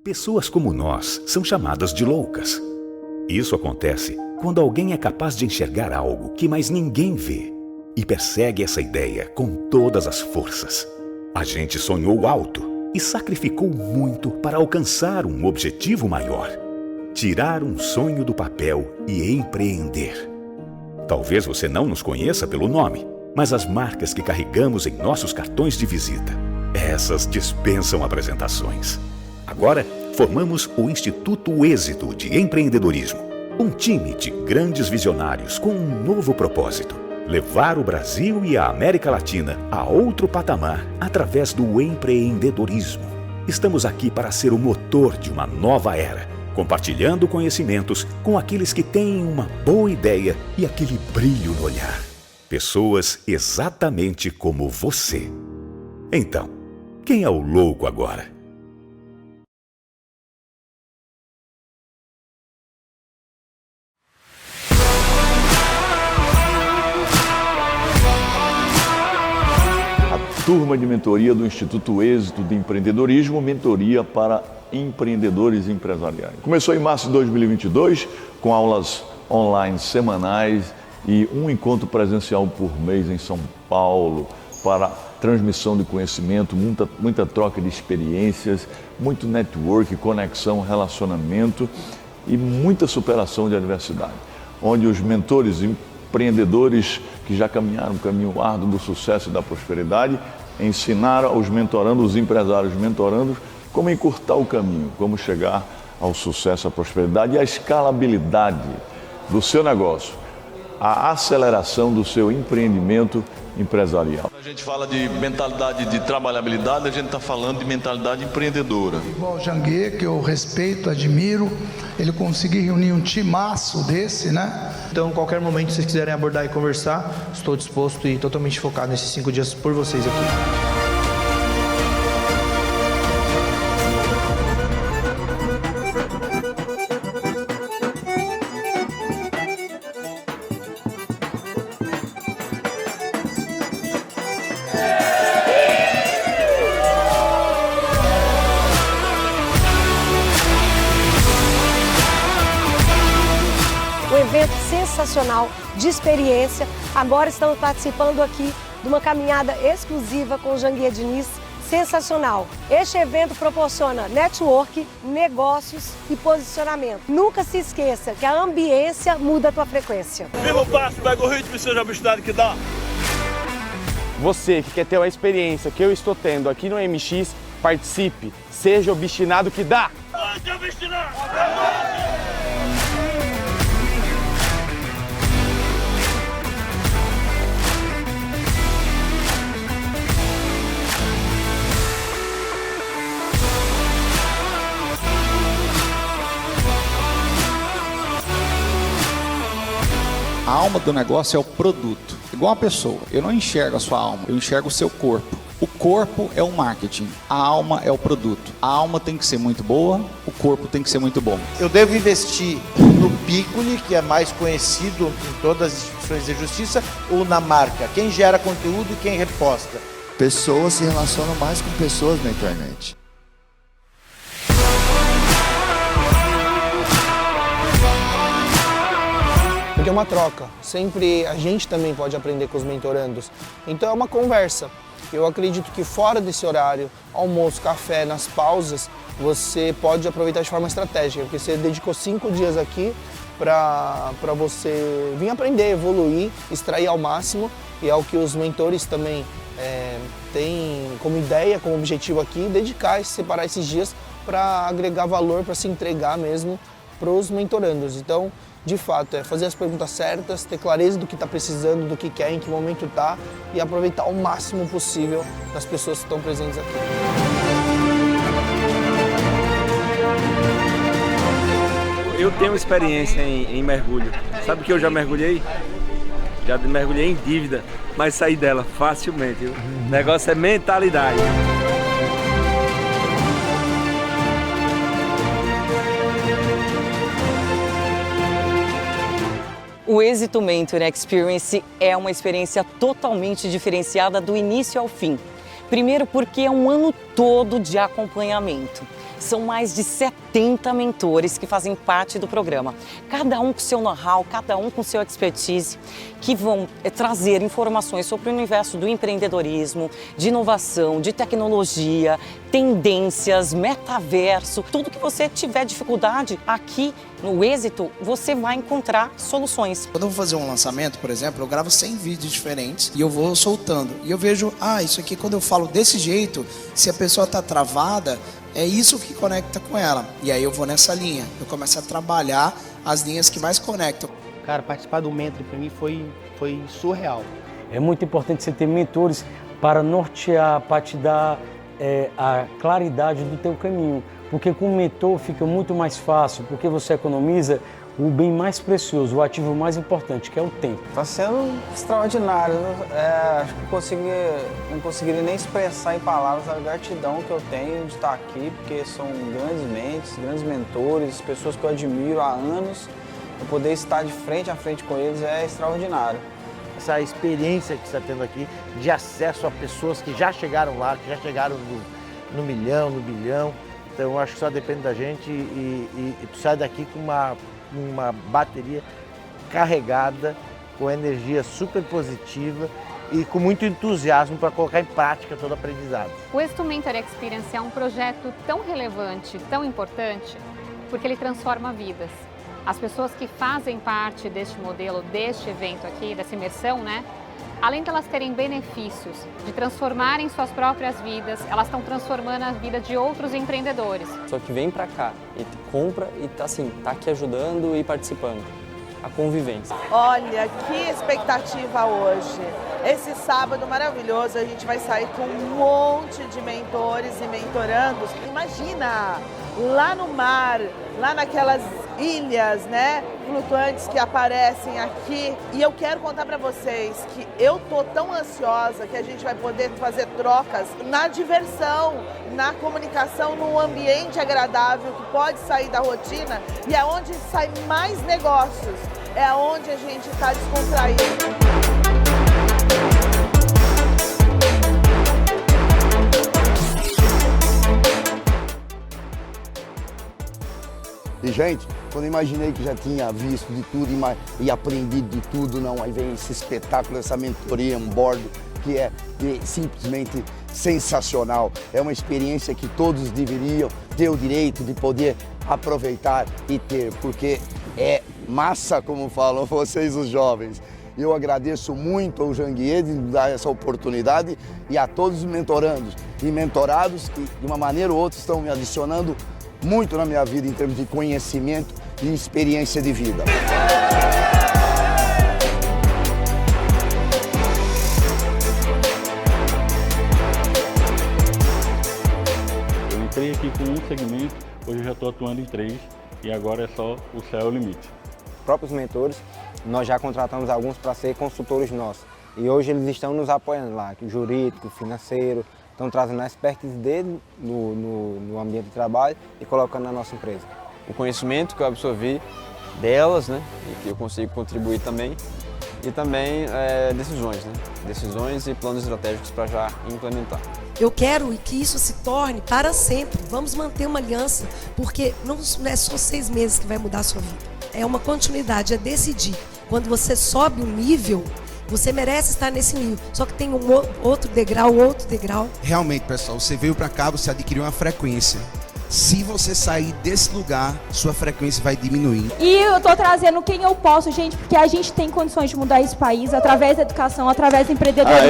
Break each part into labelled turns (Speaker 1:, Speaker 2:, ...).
Speaker 1: Pessoas como nós são chamadas de loucas. Isso acontece quando alguém é capaz de enxergar algo que mais ninguém vê e persegue essa ideia com todas as forças. A gente sonhou alto e sacrificou muito para alcançar um objetivo maior: tirar um sonho do papel e empreender. Talvez você não nos conheça pelo nome, mas as marcas que carregamos em nossos cartões de visita, essas dispensam apresentações. Agora, formamos o Instituto Êxito de Empreendedorismo, um time de grandes visionários com um novo propósito: levar o Brasil e a América Latina a outro patamar através do empreendedorismo. Estamos aqui para ser o motor de uma nova era, compartilhando conhecimentos com aqueles que têm uma boa ideia e aquele brilho no olhar. Pessoas exatamente como você. Então, quem é o louco agora?
Speaker 2: Turma de mentoria do Instituto Êxito de Empreendedorismo, mentoria para empreendedores empresariais. Começou em março de 2022, com aulas online semanais e um encontro presencial por mês em São Paulo, para transmissão de conhecimento, muita troca de experiências, muito network, conexão, relacionamento e muita superação de adversidade, onde os mentores empreendedores que já caminharam o caminho árduo do sucesso e da prosperidade ensinaram aos mentorandos, os empresários mentorandos, como encurtar o caminho, como chegar ao sucesso, à prosperidade e à escalabilidade do seu negócio, a aceleração do seu empreendimento empresarial.
Speaker 3: A gente fala de mentalidade de trabalhabilidade, a gente está falando de mentalidade empreendedora.
Speaker 4: Igual o Janguier, que eu respeito, admiro, ele conseguir reunir um timaço desse, né?
Speaker 5: Então, qualquer momento que vocês quiserem abordar e conversar, estou disposto e totalmente focado nesses 5 dias por vocês aqui.
Speaker 6: Um evento sensacional, de experiência. Agora estamos participando aqui de uma caminhada exclusiva com o Janguier Diniz, sensacional. Este evento proporciona network, negócios e posicionamento. Nunca se esqueça que a ambiência muda a tua frequência.
Speaker 7: Viva o passo, pega o ritmo e seja a velocidade que dá.
Speaker 8: Você que quer ter a experiência que eu estou tendo aqui no MX, participe, seja obstinado que dá.
Speaker 7: Onde é obstinado?
Speaker 9: A alma do negócio é o produto, igual a pessoa. Eu não enxergo a sua alma, eu enxergo o seu corpo. O corpo é o marketing, a alma é o produto. A alma tem que ser muito boa, o corpo tem que ser muito bom.
Speaker 10: Eu devo investir no Piccoli, que é mais conhecido em todas as instituições de justiça, ou na marca? Quem gera conteúdo e quem reposta?
Speaker 11: Pessoas se relacionam mais com pessoas na internet.
Speaker 5: Porque é uma troca, sempre a gente também pode aprender com os mentorandos. Então é uma conversa. Eu acredito que fora desse horário, almoço, café, nas pausas, você pode aproveitar de forma estratégica, porque você dedicou 5 dias aqui para você vir aprender, evoluir, extrair ao máximo, e é o que os mentores também têm como ideia, como objetivo aqui, dedicar e separar esses dias para agregar valor, para se entregar mesmo para os mentorandos. Então, de fato, é fazer as perguntas certas, ter clareza do que está precisando, do que quer, em que momento está e aproveitar o máximo possível das pessoas que estão presentes aqui.
Speaker 12: Eu tenho experiência em mergulho. Sabe que eu já mergulhei? Já mergulhei em dívida, mas saí dela facilmente. O negócio é mentalidade.
Speaker 13: O Êxito Mentor Experience é uma experiência totalmente diferenciada do início ao fim. Primeiro porque é um ano todo de acompanhamento. São mais de 70 mentores que fazem parte do programa. Cada um com seu know-how, cada um com seu expertise, que vão trazer informações sobre o universo do empreendedorismo, de inovação, de tecnologia, tendências, metaverso, tudo que você tiver dificuldade aqui no Êxito, você vai encontrar soluções.
Speaker 14: Quando eu vou fazer um lançamento, por exemplo, eu gravo 100 vídeos diferentes e eu vou soltando. E eu vejo, isso aqui quando eu falo desse jeito, se a pessoa está travada, é isso que conecta com ela. E aí eu vou nessa linha, eu começo a trabalhar as linhas que mais conectam.
Speaker 15: Cara, participar do Mentor para mim foi surreal. É muito importante você ter mentores para nortear, para te dar a claridade do teu caminho. Porque com o mentor fica muito mais fácil, porque você economiza o bem mais precioso, o ativo mais importante, que é o tempo.
Speaker 5: Está sendo extraordinário. Acho que não conseguiria nem expressar em palavras a gratidão que eu tenho de estar aqui, porque são grandes mentes, grandes mentores, pessoas que eu admiro há anos. Eu poder estar de frente a frente com eles é extraordinário.
Speaker 10: Essa experiência que você está tendo aqui de acesso a pessoas que já chegaram lá, que já chegaram no milhão, no bilhão. Então eu acho que só depende da gente e tu sai daqui com uma bateria carregada, com energia super positiva e com muito entusiasmo para colocar em prática todo o aprendizado.
Speaker 16: O Êxito Mentor Experience é um projeto tão relevante, tão importante, porque ele transforma vidas. As pessoas que fazem parte deste modelo, deste evento aqui, dessa imersão, né? Além de elas terem benefícios, de transformarem suas próprias vidas, elas estão transformando a vida de outros empreendedores.
Speaker 17: Só que vem pra cá e compra e tá aqui ajudando e participando. A convivência.
Speaker 18: Olha, que expectativa hoje. Esse sábado maravilhoso, a gente vai sair com um monte de mentores e mentorandos. Imagina, lá no mar, lá naquelas ilhas, né, flutuantes que aparecem aqui. E eu quero contar para vocês que eu tô tão ansiosa que a gente vai poder fazer trocas na diversão, na comunicação, num ambiente agradável que pode sair da rotina e é onde sai mais negócios, é onde a gente está descontraído.
Speaker 19: E, gente, quando eu imaginei que já tinha visto de tudo e aprendido de tudo, não, aí vem esse espetáculo, essa mentoria on board, que é simplesmente sensacional. É uma experiência que todos deveriam ter o direito de poder aproveitar e ter, porque é massa, como falam vocês, os jovens. Eu agradeço muito ao Janguier de dar essa oportunidade e a todos os mentorandos e mentorados que, de uma maneira ou outra, estão me adicionando muito na minha vida em termos de conhecimento e experiência de vida.
Speaker 20: Eu entrei aqui com um segmento, hoje eu já estou atuando em 3 e agora é só o céu é o limite.
Speaker 21: Próprios mentores, nós já contratamos alguns para ser consultores nossos e hoje eles estão nos apoiando lá, jurídico, financeiro, estão trazendo a expertise dele no ambiente de trabalho e colocando na nossa empresa.
Speaker 17: O conhecimento que eu absorvi delas, né, e que eu consigo contribuir também, e também decisões, né, decisões e planos estratégicos para já implementar.
Speaker 6: Eu quero que isso se torne para sempre. Vamos manter uma aliança, porque não é só 6 meses que vai mudar a sua vida. É uma continuidade, é decidir. Quando você sobe um nível, você merece estar nesse nível, só que tem outro degrau.
Speaker 22: Realmente, pessoal, você veio para cá, você adquiriu uma frequência. Se você sair desse lugar, sua frequência vai diminuir.
Speaker 23: E eu tô trazendo quem eu posso, gente, porque a gente tem condições de mudar esse país através da educação, através do empreendedorismo.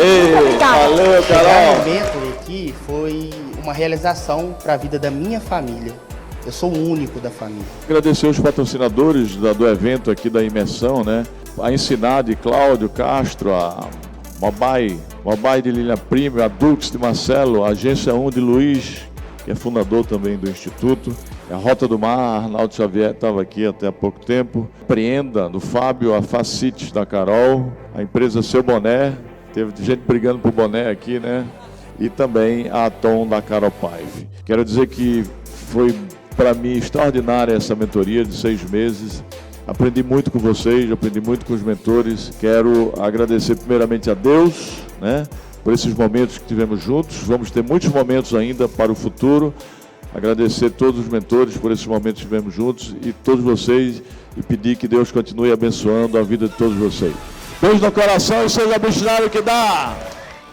Speaker 10: Valeu, Carol!
Speaker 15: Chegar no Mentor aqui foi uma realização para a vida da minha família. Eu sou o único da família.
Speaker 2: Agradecer os patrocinadores do evento aqui da imersão, né? A Ensinar de Cláudio Castro, a Mobai de Lilian Prime, a Dux de Marcelo, a Agência 1 de Luiz, que é fundador também do Instituto, a Rota do Mar, Arnaldo Xavier estava aqui até há pouco tempo, Preenda do Fábio, a Facites da Carol, a empresa Seu Boné, teve gente brigando por boné aqui, né? E também a Atom da Carol Paive. Quero dizer que foi para mim extraordinária essa mentoria de 6 meses. Aprendi muito com vocês, aprendi muito com os mentores. Quero agradecer primeiramente a Deus, né, por esses momentos que tivemos juntos. Vamos ter muitos momentos ainda para o futuro. agradecer todos os mentores por esses momentos que estivemos juntos e todos vocês e pedir que Deus continue abençoando a vida de todos vocês. Beijo no coração e seja obstinado que dá!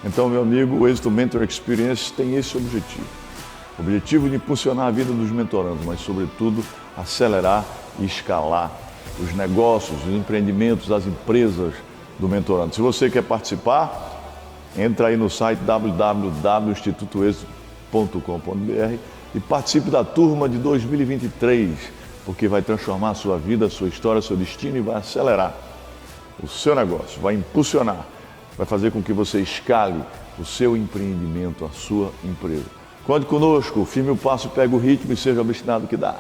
Speaker 2: Então, meu amigo, o Êxito Mentor Experience tem esse objetivo. O objetivo de impulsionar a vida dos mentorandos, mas, sobretudo, acelerar e escalar os negócios, os empreendimentos, as empresas do mentorando. Se você quer participar, entra aí no site www.institutoexito.com.br e participe da turma de 2023, porque vai transformar a sua vida, a sua história, seu destino e vai acelerar o seu negócio, vai impulsionar, vai fazer com que você escale o seu empreendimento, a sua empresa. Conte conosco, firme o passo, pega o ritmo e seja obstinado que dá.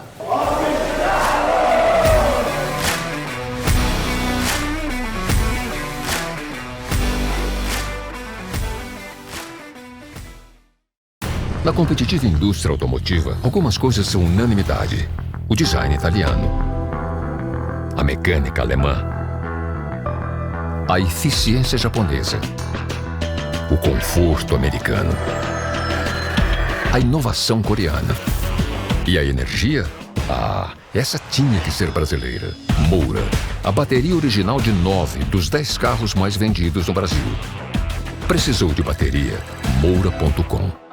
Speaker 1: Na competitiva indústria automotiva, algumas coisas são unanimidade. O design italiano, a mecânica alemã, a eficiência japonesa, o conforto americano, a inovação coreana e a energia? Ah, essa tinha que ser brasileira. Moura, a bateria original de 9 dos 10 carros mais vendidos no Brasil. Precisou de bateria? Moura.com.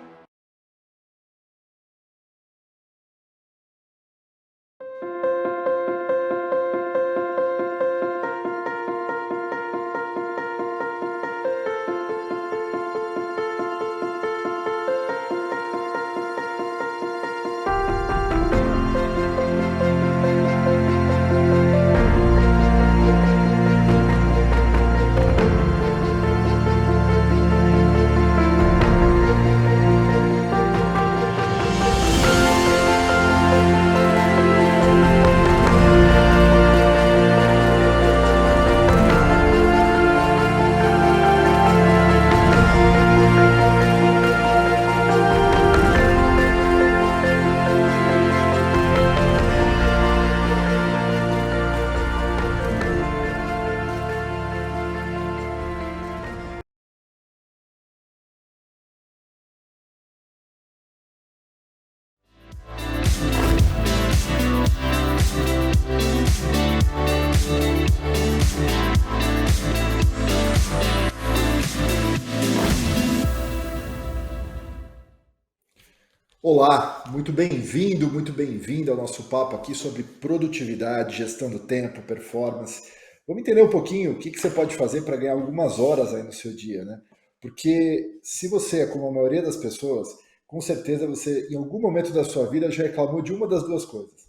Speaker 3: Olá, muito bem-vindo ao nosso papo aqui sobre produtividade, gestão do tempo, performance. Vamos entender um pouquinho o que você pode fazer para ganhar algumas horas aí no seu dia, né? Porque se você é como a maioria das pessoas, com certeza você, em algum momento da sua vida, já reclamou de uma das duas coisas.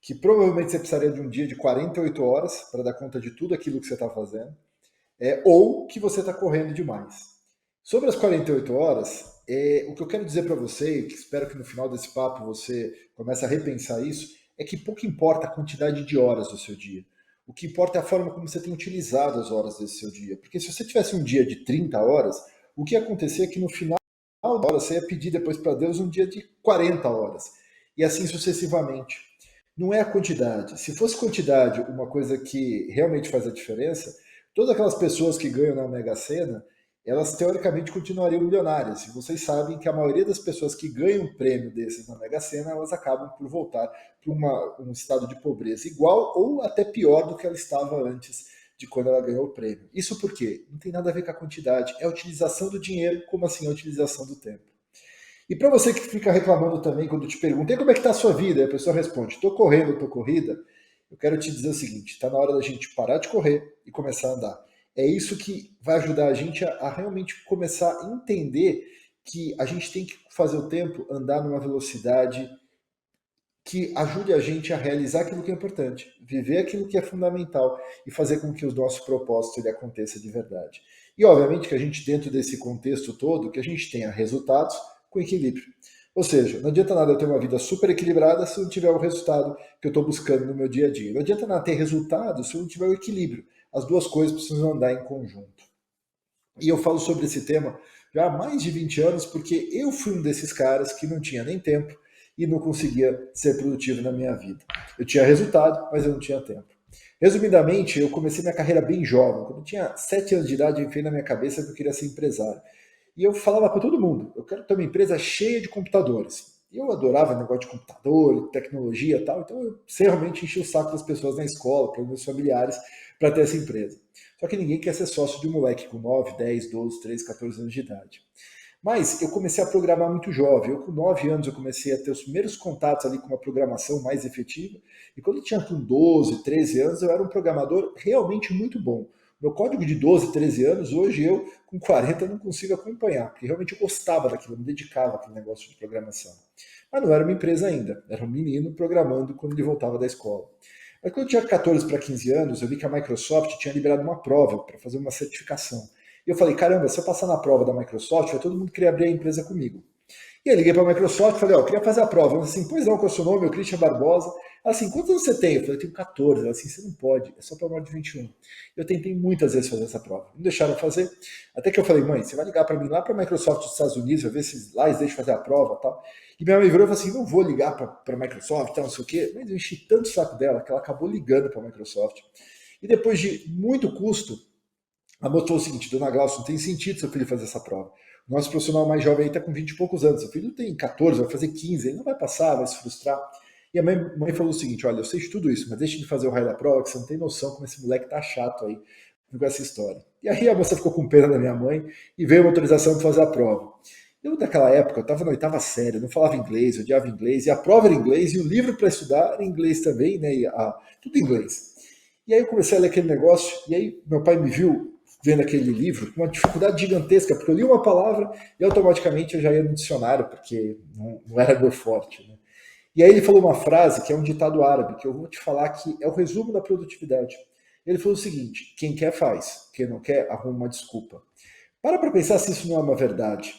Speaker 3: Que provavelmente você precisaria de um dia de 48 horas para dar conta de tudo aquilo que você está fazendo, ou que você está correndo demais. Sobre as 48 horas, o que eu quero dizer para você, e que espero que no final desse papo você comece a repensar isso, é que pouco importa a quantidade de horas do seu dia. O que importa é a forma como você tem utilizado as horas desse seu dia. Porque se você tivesse um dia de 30 horas, o que ia acontecer é que no final da hora você ia pedir depois para Deus um dia de 40 horas. E assim sucessivamente. Não é a quantidade. Se fosse quantidade uma coisa que realmente faz a diferença, todas aquelas pessoas que ganham na Mega Sena, elas teoricamente continuariam milionárias. E vocês sabem que a maioria das pessoas que ganham um prêmio desses na Mega Sena, elas acabam por voltar para um estado de pobreza igual ou até pior do que ela estava antes de quando ela ganhou o prêmio. Isso por quê? Não tem nada a ver com a quantidade, é a utilização do dinheiro, como assim a utilização do tempo. E para você que fica reclamando também quando te perguntam como é que está a sua vida, e a pessoa responde, estou correndo, estou corrida, eu quero te dizer o seguinte, está na hora da gente parar de correr e começar a andar. É isso que vai ajudar a gente a realmente começar a entender que a gente tem que fazer o tempo andar numa velocidade que ajude a gente a realizar aquilo que é importante, viver aquilo que é fundamental e fazer com que o nosso propósito ele aconteça de verdade. E obviamente que a gente, dentro desse contexto todo, que a gente tenha resultados com equilíbrio. Ou seja, não adianta nada eu ter uma vida super equilibrada se eu não tiver o resultado que eu estou buscando no meu dia a dia. Não adianta nada ter resultado se eu não tiver o equilíbrio. As duas coisas precisam andar em conjunto. E eu falo sobre esse tema já há mais de 20 anos porque eu fui um desses caras que não tinha nem tempo e não conseguia ser produtivo na minha vida. Eu tinha resultado, mas eu não tinha tempo. Resumidamente, eu comecei minha carreira bem jovem. Quando eu tinha 7 anos de idade, eu enfiei na minha cabeça que eu queria ser empresário. E eu falava para todo mundo, eu quero ter uma empresa cheia de computadores. E eu adorava negócio de computador, tecnologia e tal, então eu realmente enchi o saco das pessoas na escola, para os meus familiares, para ter essa empresa. Só que ninguém quer ser sócio de um moleque com 9, 10, 12, 13, 14 anos de idade. Mas eu comecei a programar muito jovem. Eu com 9 anos eu comecei a ter os primeiros contatos ali com uma programação mais efetiva. E quando eu tinha com 12, 13 anos, eu era um programador realmente muito bom. Meu código de 12, 13 anos, hoje eu, com 40, não consigo acompanhar, porque realmente eu gostava daquilo, eu me dedicava àquele negócio de programação. Mas não era uma empresa ainda, era um menino programando quando ele voltava da escola. Mas quando eu tinha 14 para 15 anos, eu vi que a Microsoft tinha liberado uma prova para fazer uma certificação. E eu falei, caramba, se eu passar na prova da Microsoft, vai todo mundo querer abrir a empresa comigo. E aí liguei para a Microsoft e falei, ó, eu queria fazer a prova. Ela assim, pois não, qual é o seu nome? Eu, Christian Barbosa. Ela assim, quantos anos você tem? Eu falei, eu tenho 14. Ela assim, você não pode, é só para maior de 21. Eu tentei muitas vezes fazer essa prova, não deixaram fazer. Até que eu falei, mãe, você vai ligar para mim lá para a Microsoft dos Estados Unidos, vai ver se lá eles deixam fazer a prova e tal. E minha mãe virou e falou assim, não vou ligar para a Microsoft, tal, não sei o quê. Mas eu enchi tanto o saco dela que ela acabou ligando para a Microsoft. E depois de muito custo, a moça falou o seguinte, dona Glaucia, não tem sentido seu filho fazer essa prova. O nosso profissional mais jovem aí está com 20 e poucos anos. Seu filho tem 14, vai fazer 15, ele não vai passar, vai se frustrar. E a mãe falou o seguinte, olha, eu sei de tudo isso, mas deixa de fazer o raio da prova, que você não tem noção como esse moleque tá chato aí com essa história. E aí a moça ficou com pena da minha mãe e veio uma autorização para fazer a prova. Eu, naquela época, eu estava na 8ª série, eu não falava inglês, eu odiava inglês, e a prova era em inglês, e o livro para estudar era em inglês também, né? Tudo em inglês. E aí eu comecei a ler aquele negócio, e aí meu pai me viu vendo aquele livro com uma dificuldade gigantesca, porque eu li uma palavra e automaticamente eu já ia no dicionário, porque não era meu forte, né? E aí ele falou uma frase que é um ditado árabe, que eu vou te falar que é o resumo da produtividade. Ele falou o seguinte, quem quer faz, quem não quer arruma uma desculpa. Para pensar se isso não é uma verdade.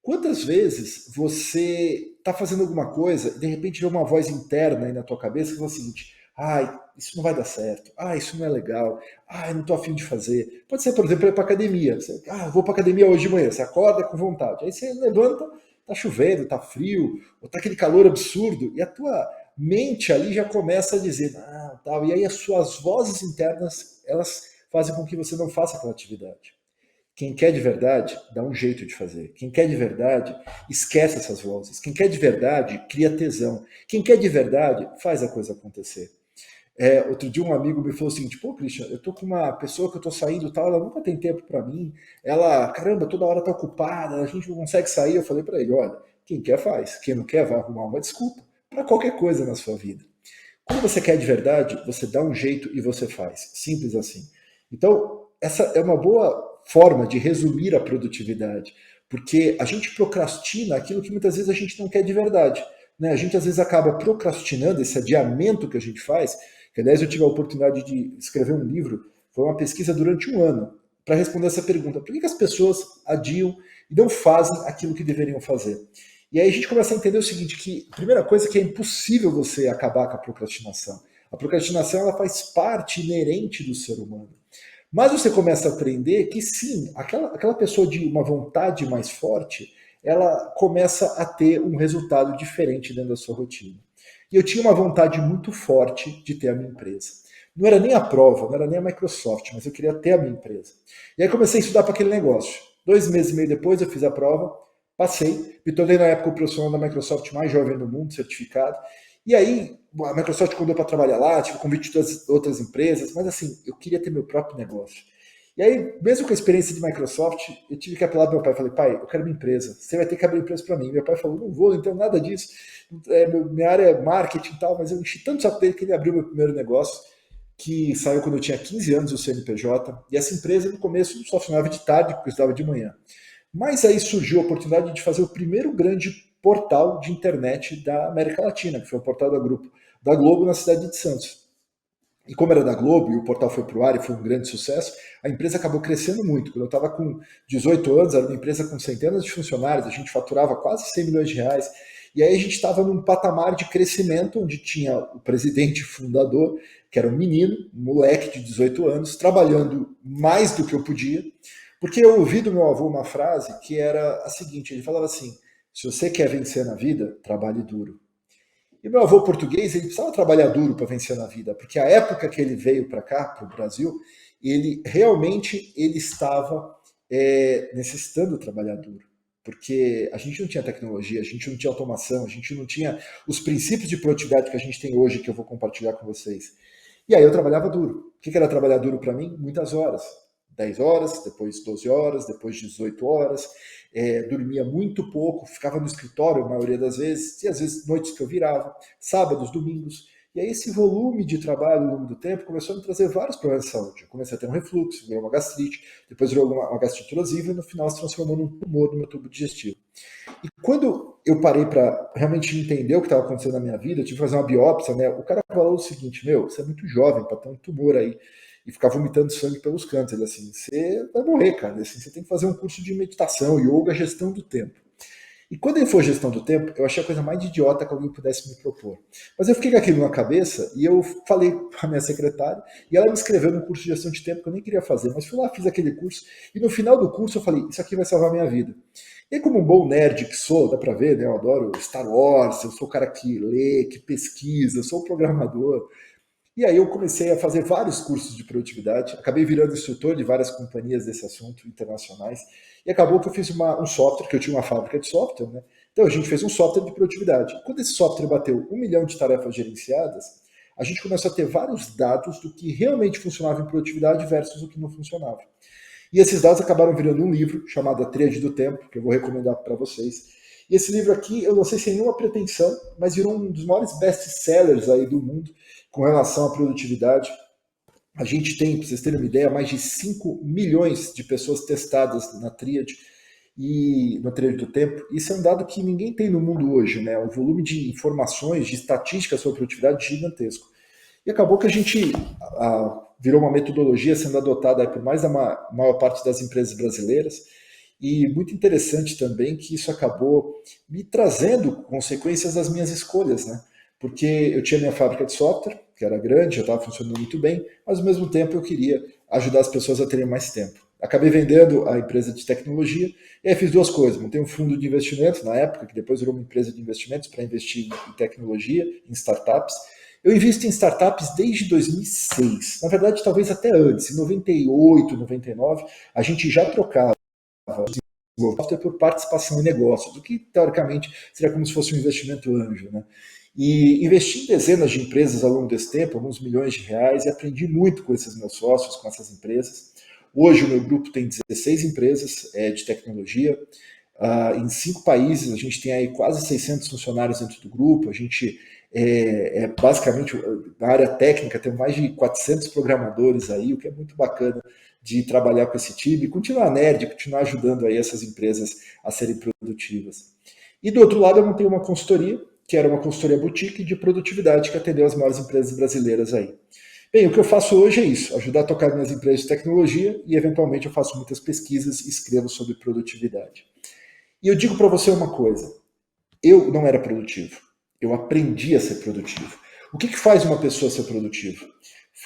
Speaker 3: Quantas vezes você está fazendo alguma coisa e de repente vê uma voz interna aí na tua cabeça que fala o seguinte, ai, isso não vai dar certo, isso não é legal, eu não estou afim de fazer. Pode ser, por exemplo, ir para academia. Você, eu vou para academia hoje de manhã, você acorda com vontade. Aí você levanta, tá chovendo, tá frio, ou tá aquele calor absurdo, e a tua mente ali já começa a dizer, tal. E aí as suas vozes internas, elas fazem com que você não faça aquela atividade. Quem quer de verdade, dá um jeito de fazer. Quem quer de verdade, esquece essas vozes. Quem quer de verdade, cria tesão. Quem quer de verdade, faz a coisa acontecer. Outro dia um amigo me falou o seguinte, pô, Christian, eu tô com uma pessoa que eu tô saindo e tal, ela nunca tem tempo para mim, ela, caramba, toda hora tá ocupada, a gente não consegue sair. Eu falei para ele, olha, quem quer faz, quem não quer vai arrumar uma desculpa para qualquer coisa na sua vida. Quando você quer de verdade, você dá um jeito e você faz, simples assim. Então, essa é uma boa forma de resumir a produtividade, porque a gente procrastina aquilo que muitas vezes a gente não quer de verdade, né? A gente às vezes acaba procrastinando esse adiamento que a gente faz, que aliás eu tive a oportunidade de escrever um livro, foi uma pesquisa durante um ano, para responder essa pergunta, por que as pessoas adiam e não fazem aquilo que deveriam fazer? E aí a gente começa a entender o seguinte, que a primeira coisa é que é impossível você acabar com a procrastinação. A procrastinação ela faz parte inerente do ser humano. Mas você começa a aprender que sim, aquela pessoa de uma vontade mais forte, ela começa a ter um resultado diferente dentro da sua rotina. E eu tinha uma vontade muito forte de ter a minha empresa. Não era nem a prova, não era nem a Microsoft, mas eu queria ter a minha empresa. E aí comecei a estudar para aquele negócio. 2 meses e meio depois eu fiz a prova, passei, me tornei na época o profissional da Microsoft mais jovem do mundo, certificado. E aí a Microsoft convidou para trabalhar lá, tive convite de outras empresas, mas assim, eu queria ter meu próprio negócio. E aí, mesmo com a experiência de Microsoft, eu tive que apelar para meu pai. Falei, pai, eu quero minha empresa. Você vai ter que abrir empresa para mim. Meu pai falou, não vou, então nada disso. Minha área é marketing e tal, mas eu enchi tanto saco dele que ele abriu meu primeiro negócio, que saiu quando eu tinha 15 anos, o CNPJ. E essa empresa, no começo, só funcionava de tarde, porque eu estudava de manhã. Mas aí surgiu a oportunidade de fazer o primeiro grande portal de internet da América Latina, que foi o portal da Globo na cidade de Santos. E como era da Globo e o portal foi para o ar e foi um grande sucesso, a empresa acabou crescendo muito. Quando eu estava com 18 anos, era uma empresa com centenas de funcionários, a gente faturava quase 100 milhões de reais. E aí a gente estava num patamar de crescimento, onde tinha o presidente fundador, que era um menino, um moleque de 18 anos, trabalhando mais do que eu podia, porque eu ouvi do meu avô uma frase que era a seguinte, ele falava assim, se você quer vencer na vida, trabalhe duro. E meu avô português, ele precisava trabalhar duro para vencer na vida, porque a época que ele veio para cá, para o Brasil, ele realmente estava necessitando trabalhar duro. porque a gente não tinha tecnologia, a gente não tinha automação, a gente não tinha os princípios de produtividade que a gente tem hoje, que eu vou compartilhar com vocês. E aí eu trabalhava duro. O que era trabalhar duro para mim? Muitas horas. 10 horas, depois 12 horas, depois 18 horas, dormia muito pouco, ficava no escritório a maioria das vezes, e às vezes noites que eu virava, sábados, domingos. E aí esse volume de trabalho ao longo do tempo começou a me trazer vários problemas de saúde. Eu comecei a ter um refluxo, virou uma gastrite, depois virou uma gastrite erosiva e no final se transformou num tumor no meu tubo digestivo. E quando eu parei para realmente entender o que estava acontecendo na minha vida, eu tive que fazer uma biópsia, né? O cara falou o seguinte, você é muito jovem para ter um tumor aí, e ficar vomitando sangue pelos cantos. Ele assim, você vai morrer, cara. Assim, você tem que fazer um curso de meditação, yoga, gestão do tempo. E quando ele for gestão do tempo, eu achei a coisa mais idiota que alguém pudesse me propor. Mas eu fiquei com aquilo na cabeça e eu falei para a minha secretária e ela me inscreveu num curso de gestão de tempo que eu nem queria fazer, mas fui lá, fiz aquele curso e no final do curso eu falei, isso aqui vai salvar a minha vida. E como um bom nerd que sou, dá para ver, né? Eu adoro Star Wars, eu sou o cara que lê, que pesquisa, eu sou o programador. E aí eu comecei a fazer vários cursos de produtividade, acabei virando instrutor de várias companhias desse assunto internacionais, e acabou que eu fiz um software, que eu tinha uma fábrica de software, né? Então a gente fez um software de produtividade. Quando esse software bateu 1 milhão de tarefas gerenciadas, a gente começou a ter vários dados do que realmente funcionava em produtividade versus o que não funcionava. E esses dados acabaram virando um livro chamado A Tríade do Tempo, que eu vou recomendar para vocês. E esse livro aqui, eu não sei se é nenhuma pretensão, mas virou um dos maiores best-sellers aí do mundo com relação à produtividade. A gente tem, para vocês terem uma ideia, mais de 5 milhões de pessoas testadas na Tríade e no Tríade do Tempo. Isso é um dado que ninguém tem no mundo hoje, né? O volume de informações, de estatísticas sobre produtividade é gigantesco. E acabou que a gente virou uma metodologia sendo adotada aí por mais da maior parte das empresas brasileiras. E muito interessante também que isso acabou me trazendo consequências das minhas escolhas, né? Porque eu tinha minha fábrica de software, que era grande, já estava funcionando muito bem, mas ao mesmo tempo eu queria ajudar as pessoas a terem mais tempo. Acabei vendendo a empresa de tecnologia e aí fiz duas coisas. Montei um fundo de investimento na época, que depois virou uma empresa de investimentos para investir em tecnologia, em startups. Eu invisto em startups desde 2006. Na verdade, talvez até antes. Em 98, 99, a gente já trocava software por participação em negócios, o que teoricamente seria como se fosse um investimento anjo, né? E investi em dezenas de empresas ao longo desse tempo, alguns milhões de reais, e aprendi muito com esses meus sócios, com essas empresas. Hoje o meu grupo tem 16 empresas de tecnologia, em 5 países, a gente tem aí quase 600 funcionários dentro do grupo, a gente basicamente, na área técnica, tem mais de 400 programadores aí, o que é muito bacana de trabalhar com esse time, continuar nerd, continuar ajudando aí essas empresas a serem produtivas. E do outro lado eu montei uma consultoria, que era uma consultoria boutique de produtividade que atendeu as maiores empresas brasileiras aí. Bem, o que eu faço hoje é isso, ajudar a tocar minhas empresas de tecnologia e eventualmente eu faço muitas pesquisas e escrevo sobre produtividade. E eu digo para você uma coisa, eu não era produtivo, eu aprendi a ser produtivo. O que faz uma pessoa ser produtiva?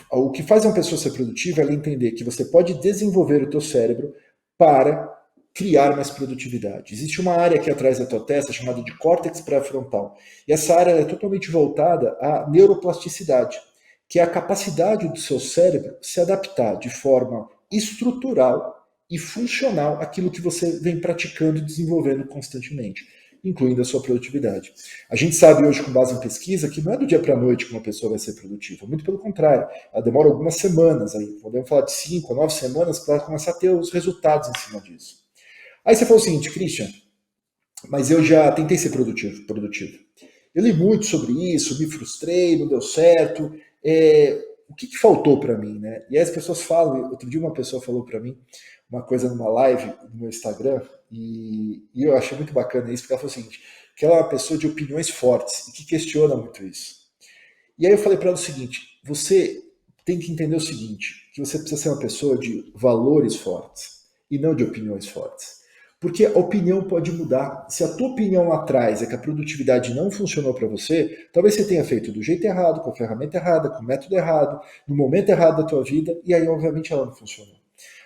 Speaker 3: O que faz uma pessoa ser produtiva é ela entender que você pode desenvolver o teu cérebro para criar mais produtividade. Existe uma área aqui atrás da tua testa chamada de córtex pré-frontal. E essa área é totalmente voltada à neuroplasticidade, que é a capacidade do seu cérebro se adaptar de forma estrutural e funcional àquilo que você vem praticando e desenvolvendo constantemente, incluindo a sua produtividade. A gente sabe hoje, com base em pesquisa, que não é do dia para a noite que uma pessoa vai ser produtiva, muito pelo contrário, ela demora algumas semanas, aí, podemos falar de 5 a 9 semanas para começar a ter os resultados em cima disso. Aí você falou o seguinte, Christian, mas eu já tentei ser produtivo. Eu li muito sobre isso, me frustrei, não deu certo. O que faltou para mim, né? E aí as pessoas falam, outro dia uma pessoa falou para mim uma coisa numa live no meu Instagram, e eu achei muito bacana isso, porque ela falou o seguinte, que ela é uma pessoa de opiniões fortes e que questiona muito isso. E aí eu falei para ela o seguinte, você tem que entender o seguinte, que você precisa ser uma pessoa de valores fortes e não de opiniões fortes. Porque a opinião pode mudar. Se a tua opinião lá atrás é que a produtividade não funcionou para você, talvez você tenha feito do jeito errado, com a ferramenta errada, com o método errado, no momento errado da tua vida, e aí obviamente ela não funcionou.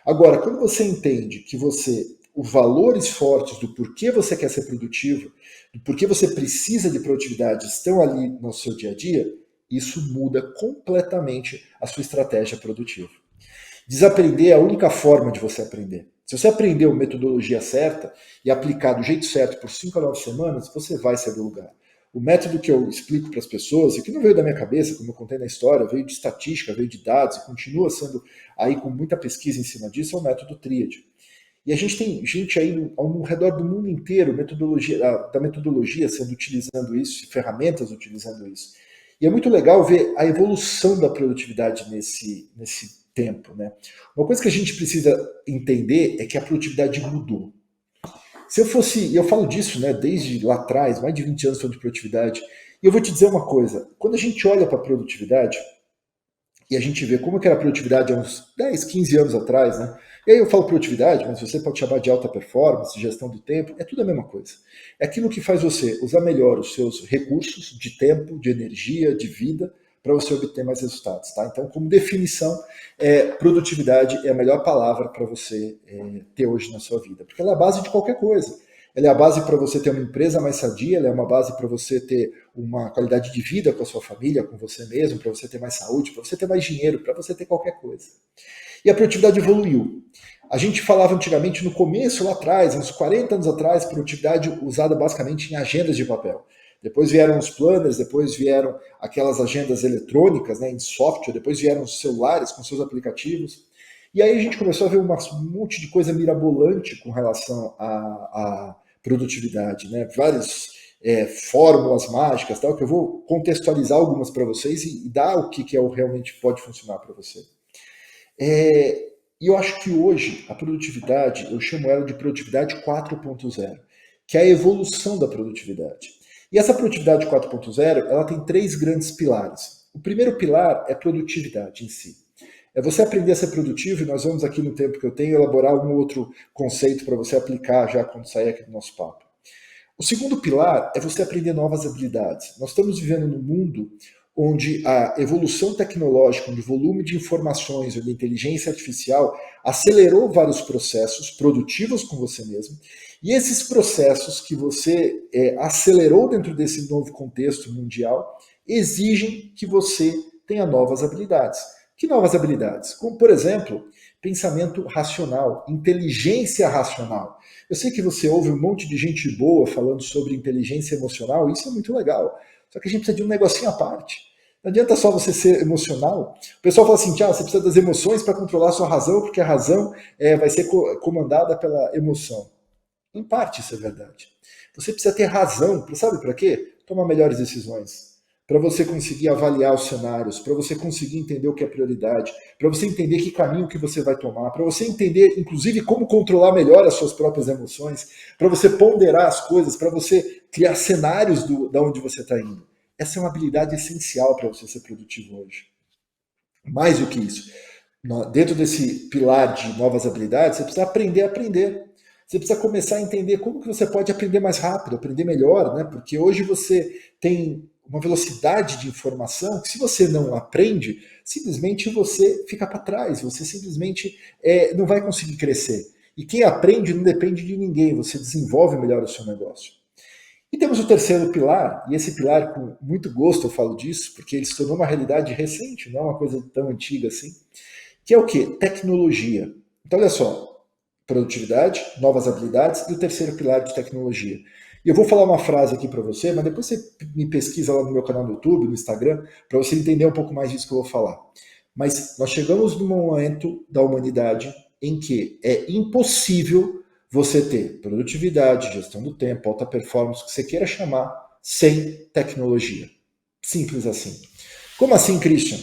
Speaker 3: Agora, quando você entende que os valores fortes do porquê você quer ser produtivo, do porquê você precisa de produtividade estão ali no seu dia a dia, isso muda completamente a sua estratégia produtiva. Desaprender é a única forma de você aprender. Se você aprender a metodologia certa e aplicar do jeito certo por 5 a 9 semanas, você vai sair do lugar. O método que eu explico para as pessoas, e que não veio da minha cabeça, como eu contei na história, veio de estatística, veio de dados, e continua sendo aí com muita pesquisa em cima disso, é o método Tríade. E a gente tem gente aí ao redor do mundo inteiro, da metodologia sendo utilizando isso, ferramentas utilizando isso. E é muito legal ver a evolução da produtividade nesse tempo, né? Uma coisa que a gente precisa entender é que a produtividade mudou. Se eu fosse, e eu falo disso, né, desde lá atrás, mais de 20 anos falando de produtividade, e eu vou te dizer uma coisa, quando a gente olha para a produtividade, e a gente vê como que era a produtividade há uns 10, 15 anos atrás, né? E aí eu falo produtividade, mas você pode chamar de alta performance, gestão do tempo, é tudo a mesma coisa. É aquilo que faz você usar melhor os seus recursos de tempo, de energia, de vida, para você obter mais resultados, tá? Então, como definição, produtividade é a melhor palavra para você ter hoje na sua vida, porque ela é a base de qualquer coisa. Ela é a base para você ter uma empresa mais sadia, ela é uma base para você ter uma qualidade de vida com a sua família, com você mesmo, para você ter mais saúde, para você ter mais dinheiro, para você ter qualquer coisa. E a produtividade evoluiu. A gente falava antigamente, no começo, lá atrás, uns 40 anos atrás, produtividade usada basicamente em agendas de papel. Depois vieram os planners, depois vieram aquelas agendas eletrônicas, né, em software, depois vieram os celulares com seus aplicativos. E aí a gente começou a ver um monte de coisa mirabolante com relação à produtividade, né? Várias fórmulas mágicas, tal, que eu vou contextualizar algumas para vocês e dar o que realmente pode funcionar para você. E eu acho que hoje a produtividade, eu chamo ela de produtividade 4.0, que é a evolução da produtividade. E essa produtividade 4.0, ela tem 3 grandes pilares. O primeiro pilar é produtividade em si. É você aprender a ser produtivo, e nós vamos aqui no tempo que eu tenho elaborar um outro conceito para você aplicar já quando sair aqui do nosso papo. O segundo pilar é você aprender novas habilidades. Nós estamos vivendo num mundo onde a evolução tecnológica, onde o volume de informações, onde a inteligência artificial acelerou vários processos produtivos com você mesmo, e esses processos que você acelerou dentro desse novo contexto mundial exigem que você tenha novas habilidades. Que novas habilidades? Como, por exemplo, pensamento racional, inteligência racional. Eu sei que você ouve um monte de gente boa falando sobre inteligência emocional, isso é muito legal. Só que a gente precisa de um negocinho à parte. Não adianta só você ser emocional. O pessoal fala assim, você precisa das emoções para controlar a sua razão, porque a razão vai ser comandada pela emoção. Em parte isso é verdade. Você precisa ter razão, sabe para quê? Tomar melhores decisões. Para você conseguir avaliar os cenários, para você conseguir entender o que é prioridade, para você entender que caminho que você vai tomar, para você entender, inclusive, como controlar melhor as suas próprias emoções, para você ponderar as coisas, para você criar cenários da onde você está indo. Essa é uma habilidade essencial para você ser produtivo hoje. Mais do que isso, dentro desse pilar de novas habilidades, você precisa aprender a aprender. Você precisa começar a entender como que você pode aprender mais rápido, aprender melhor, né? Porque hoje você tem uma velocidade de informação que, se você não aprende, simplesmente você fica para trás, você simplesmente não vai conseguir crescer. E quem aprende não depende de ninguém, você desenvolve melhor o seu negócio. E temos o terceiro pilar, e esse pilar, com muito gosto eu falo disso, porque ele se tornou uma realidade recente, não é uma coisa tão antiga assim, que é o quê? Tecnologia. Então, olha só, produtividade, novas habilidades e o terceiro pilar de tecnologia. E eu vou falar uma frase aqui para você, mas depois você me pesquisa lá no meu canal no YouTube, no Instagram, para você entender um pouco mais disso que eu vou falar. Mas nós chegamos num momento da humanidade em que é impossível você ter produtividade, gestão do tempo, alta performance, o que você queira chamar, sem tecnologia. Simples assim. Como assim, Christian?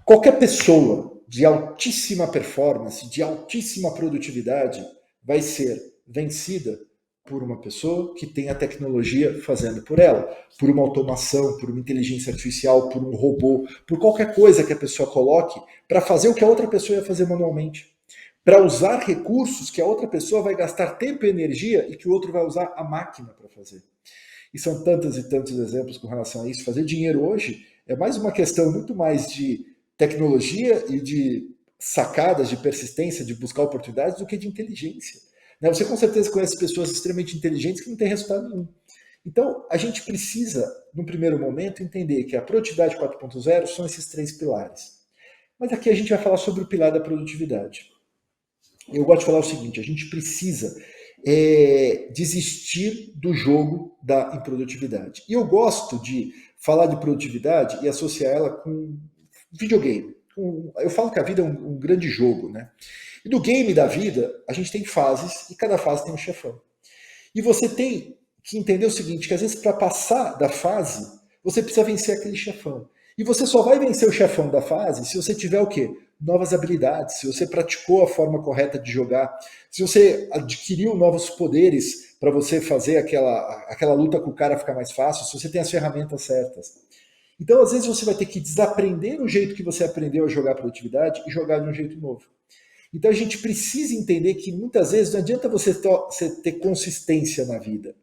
Speaker 3: Qualquer pessoa de altíssima performance, de altíssima produtividade, vai ser vencida por uma pessoa que tem a tecnologia fazendo por ela, por uma automação, por uma inteligência artificial, por um robô, por qualquer coisa que a pessoa coloque para fazer o que a outra pessoa ia fazer manualmente, para usar recursos que a outra pessoa vai gastar tempo e energia e que o outro vai usar a máquina para fazer. E são tantos e tantos exemplos com relação a isso. Fazer dinheiro hoje é mais uma questão muito mais de tecnologia e de sacadas, de persistência, de buscar oportunidades do que de inteligência. Você com certeza conhece pessoas extremamente inteligentes que não têm resultado nenhum. Então, a gente precisa, no primeiro momento, entender que a produtividade 4.0 são esses 3 pilares. Mas aqui a gente vai falar sobre o pilar da produtividade. Eu gosto de falar o seguinte, a gente precisa desistir do jogo da improdutividade. E eu gosto de falar de produtividade e associar ela com videogame. Eu falo que a vida é um grande jogo, né? E no game da vida, a gente tem fases e cada fase tem um chefão. E você tem que entender o seguinte, que às vezes para passar da fase, você precisa vencer aquele chefão. E você só vai vencer o chefão da fase se você tiver o quê? Novas habilidades, se você praticou a forma correta de jogar, se você adquiriu novos poderes para você fazer aquela luta com o cara ficar mais fácil, se você tem as ferramentas certas. Então, às vezes, você vai ter que desaprender o jeito que você aprendeu a jogar produtividade e jogar de um jeito novo. Então, a gente precisa entender que muitas vezes não adianta você ter consistência na vida.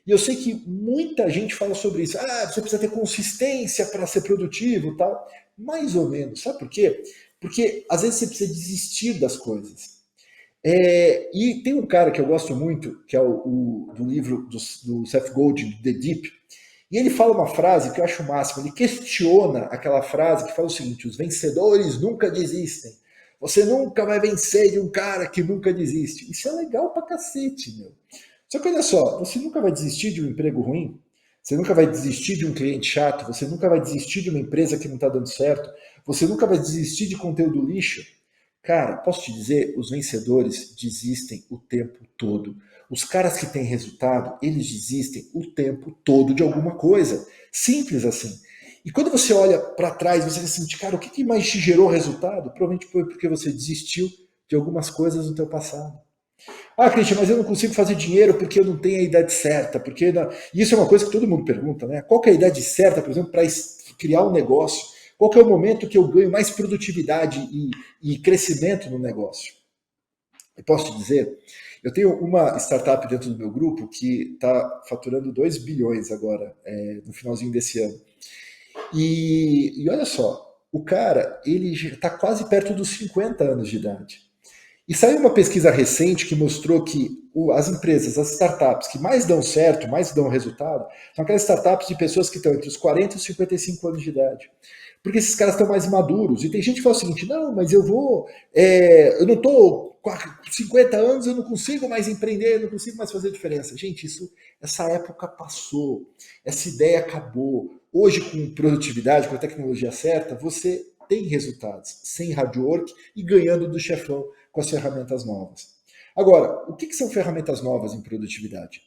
Speaker 3: E eu sei que muita gente fala sobre isso. Você precisa ter consistência para ser produtivo e tal. Mais ou menos. Sabe por quê? Porque às vezes você precisa desistir das coisas. E tem um cara que eu gosto muito, que é do livro do Seth Godin, The Deep, e ele fala uma frase que eu acho o máximo. Ele questiona aquela frase que fala o seguinte: os vencedores nunca desistem. Você nunca vai vencer de um cara que nunca desiste. Isso é legal pra cacete, meu. Só que olha só, você nunca vai desistir de um emprego ruim, você nunca vai desistir de um cliente chato, você nunca vai desistir de uma empresa que não está dando certo, você nunca vai desistir de conteúdo lixo. Cara, posso te dizer, os vencedores desistem o tempo todo. Os caras que têm resultado, eles desistem o tempo todo de alguma coisa. Simples assim. E quando você olha para trás, você diz assim, cara, o que mais te gerou resultado? Provavelmente foi porque você desistiu de algumas coisas no teu passado. Christian, mas eu não consigo fazer dinheiro porque eu não tenho a idade certa. Porque isso é uma coisa que todo mundo pergunta, né? Qual que é a idade certa, por exemplo, para criar um negócio? Qual que é o momento que eu ganho mais produtividade e crescimento no negócio? Eu posso te dizer, eu tenho uma startup dentro do meu grupo que está faturando 2 bilhões agora, no finalzinho desse ano. E olha só, o cara, ele está quase perto dos 50 anos de idade. E saiu uma pesquisa recente que mostrou que as empresas, as startups que mais dão certo, mais dão resultado, são aquelas startups de pessoas que estão entre os 40 e os 55 anos de idade. Porque esses caras estão mais maduros. E tem gente que fala o seguinte, não, mas eu não estou com 50 anos, eu não consigo mais empreender, eu não consigo mais fazer diferença. Gente, essa época passou, essa ideia acabou. Hoje, com produtividade, com a tecnologia certa, você tem resultados sem hard work e ganhando do chefão com as ferramentas novas. Agora, o que são ferramentas novas em produtividade?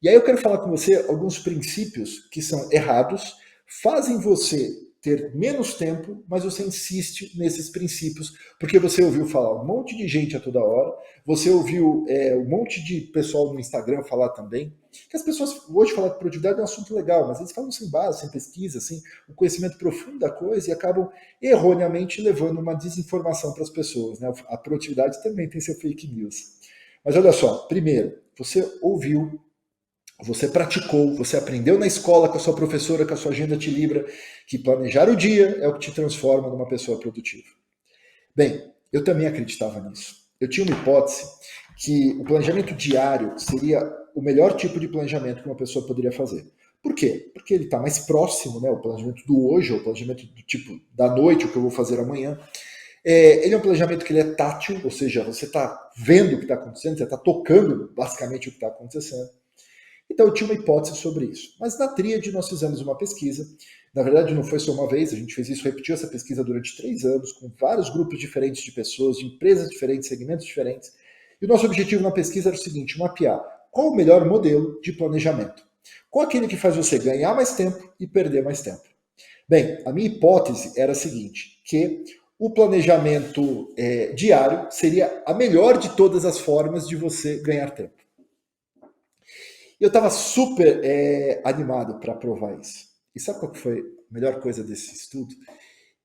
Speaker 3: E aí eu quero falar com você alguns princípios que são errados, fazem você ter menos tempo, mas você insiste nesses princípios, porque você ouviu falar um monte de gente a toda hora, você ouviu um monte de pessoal no Instagram falar também, que as pessoas hoje falam que produtividade é um assunto legal, mas eles falam sem base, sem pesquisa, sem o conhecimento profundo da coisa e acabam erroneamente levando uma desinformação para as pessoas, né? A produtividade também tem seu fake news. Mas olha só, primeiro, você ouviu, você praticou, você aprendeu na escola com a sua professora, com a sua agenda te libra, que planejar o dia é o que te transforma numa pessoa produtiva. Bem, eu também acreditava nisso. Eu tinha uma hipótese que o planejamento diário seria o melhor tipo de planejamento que uma pessoa poderia fazer. Por quê? Porque ele está mais próximo, né? O planejamento do hoje, o planejamento do tipo da noite, o que eu vou fazer amanhã. Ele é um planejamento que ele é tátil, ou seja, você está vendo o que está acontecendo, você está tocando basicamente o que está acontecendo. Então eu tinha uma hipótese sobre isso. Mas na Tríade nós fizemos uma pesquisa, na verdade não foi só uma vez, a gente fez isso, repetiu essa pesquisa durante 3 anos, com vários grupos diferentes de pessoas, de empresas diferentes, segmentos diferentes. E o nosso objetivo na pesquisa era o seguinte, mapear qual o melhor modelo de planejamento. Qual aquele que faz você ganhar mais tempo e perder mais tempo. Bem, a minha hipótese era a seguinte, que o planejamento diário seria a melhor de todas as formas de você ganhar tempo. Eu estava super animado para provar isso. E sabe qual foi a melhor coisa desse estudo?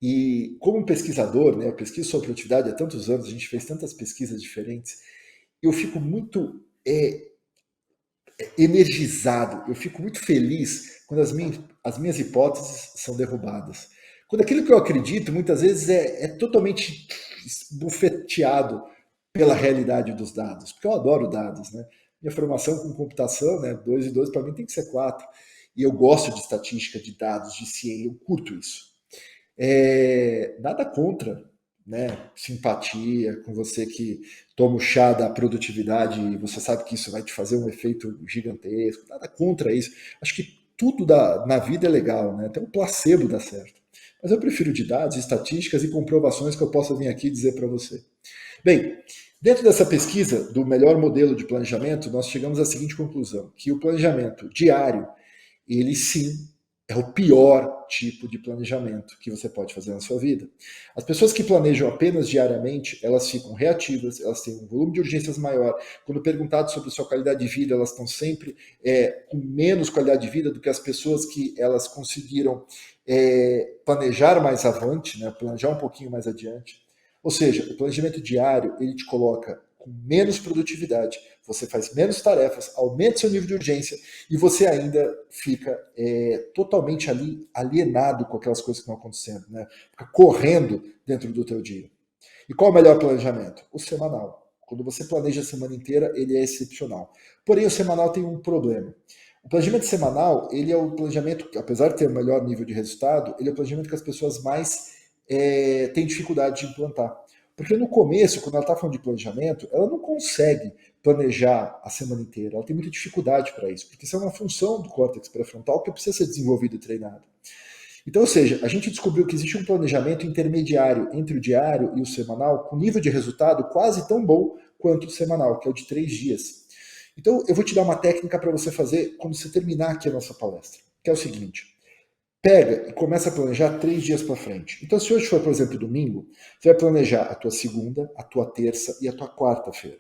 Speaker 3: E como pesquisador, né, eu pesquiso sobre produtividade há tantos anos, a gente fez tantas pesquisas diferentes, eu fico muito energizado, eu fico muito feliz quando as minhas hipóteses são derrubadas. Quando aquilo que eu acredito, muitas vezes, é totalmente bufeteado pela realidade dos dados, porque eu adoro dados, né? Minha formação com computação, né, 2 e 2 para mim tem que ser 4. E eu gosto de estatística, de dados, de ciência, eu curto isso. Nada contra, né? Simpatia com você que toma o chá da produtividade e você sabe que isso vai te fazer um efeito gigantesco. Nada contra isso. Acho que tudo na vida é legal, né? Até o placebo dá certo. Mas eu prefiro de dados, estatísticas e comprovações que eu possa vir aqui dizer para você. Bem, dentro dessa pesquisa do melhor modelo de planejamento, nós chegamos à seguinte conclusão, que o planejamento diário, ele sim é o pior tipo de planejamento que você pode fazer na sua vida. As pessoas que planejam apenas diariamente, elas ficam reativas, elas têm um volume de urgências maior. Quando perguntado sobre sua qualidade de vida, elas estão sempre com menos qualidade de vida do que as pessoas que elas conseguiram planejar mais avante, né? Planejar um pouquinho mais adiante. Ou seja, o planejamento diário, ele te coloca com menos produtividade, você faz menos tarefas, aumenta seu nível de urgência e você ainda fica totalmente alienado com aquelas coisas que estão acontecendo, né? Fica correndo dentro do teu dia. E qual é o melhor planejamento? O semanal. Quando você planeja a semana inteira, ele é excepcional. Porém, o semanal tem um problema. O planejamento semanal, ele é o planejamento, apesar de ter o melhor nível de resultado, ele é o planejamento que as pessoas mais têm dificuldade de implantar. Porque no começo, quando ela está falando de planejamento, ela não consegue planejar a semana inteira. Ela tem muita dificuldade para isso, porque isso é uma função do córtex pré-frontal que precisa ser desenvolvida e treinada. Então, ou seja, a gente descobriu que existe um planejamento intermediário entre o diário e o semanal, com nível de resultado quase tão bom quanto o semanal, que é o de 3 dias. Então, eu vou te dar uma técnica para você fazer quando você terminar aqui a nossa palestra, que é o seguinte. Pega e começa a planejar 3 dias para frente. Então, se hoje for, por exemplo, domingo, você vai planejar a tua segunda, a tua terça e a tua quarta-feira.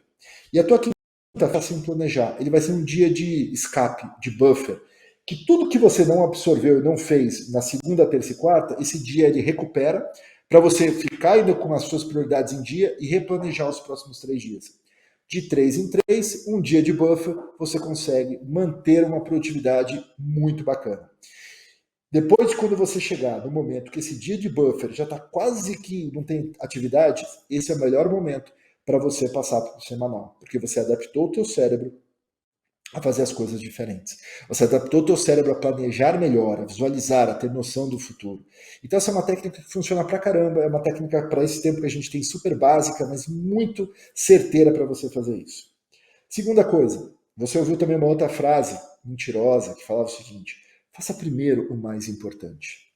Speaker 3: E a tua quinta-feira, sem planejar, ele vai ser um dia de escape, de buffer, que tudo que você não absorveu e não fez na segunda, terça e quarta, esse dia ele recupera para você ficar ainda com as suas prioridades em dia e replanejar os próximos 3 dias. De 3 em 3, um dia de buffer, você consegue manter uma produtividade muito bacana. Depois, quando você chegar no momento que esse dia de buffer já está quase que não tem atividades, esse é o melhor momento para você passar para o semanal, porque você adaptou o teu cérebro a fazer as coisas diferentes. Você adaptou o teu cérebro a planejar melhor, a visualizar, a ter noção do futuro. Então essa é uma técnica que funciona pra caramba, é uma técnica para esse tempo que a gente tem super básica, mas muito certeira para você fazer isso. Segunda coisa, você ouviu também uma outra frase mentirosa que falava o seguinte: faça primeiro o mais importante.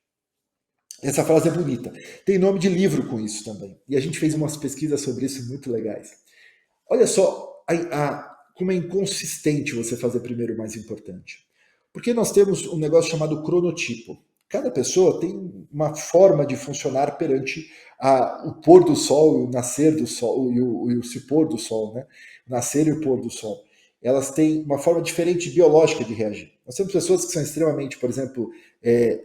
Speaker 3: Essa frase é bonita. Tem nome de livro com isso também. E a gente fez umas pesquisas sobre isso muito legais. Olha só como é inconsistente você fazer primeiro o mais importante. Porque nós temos um negócio chamado cronotipo. Cada pessoa tem uma forma de funcionar perante o pôr do sol, o nascer do sol e o se pôr do sol, né? O nascer e o pôr do sol. Elas têm uma forma diferente biológica de reagir. Nós temos pessoas que são extremamente, por exemplo,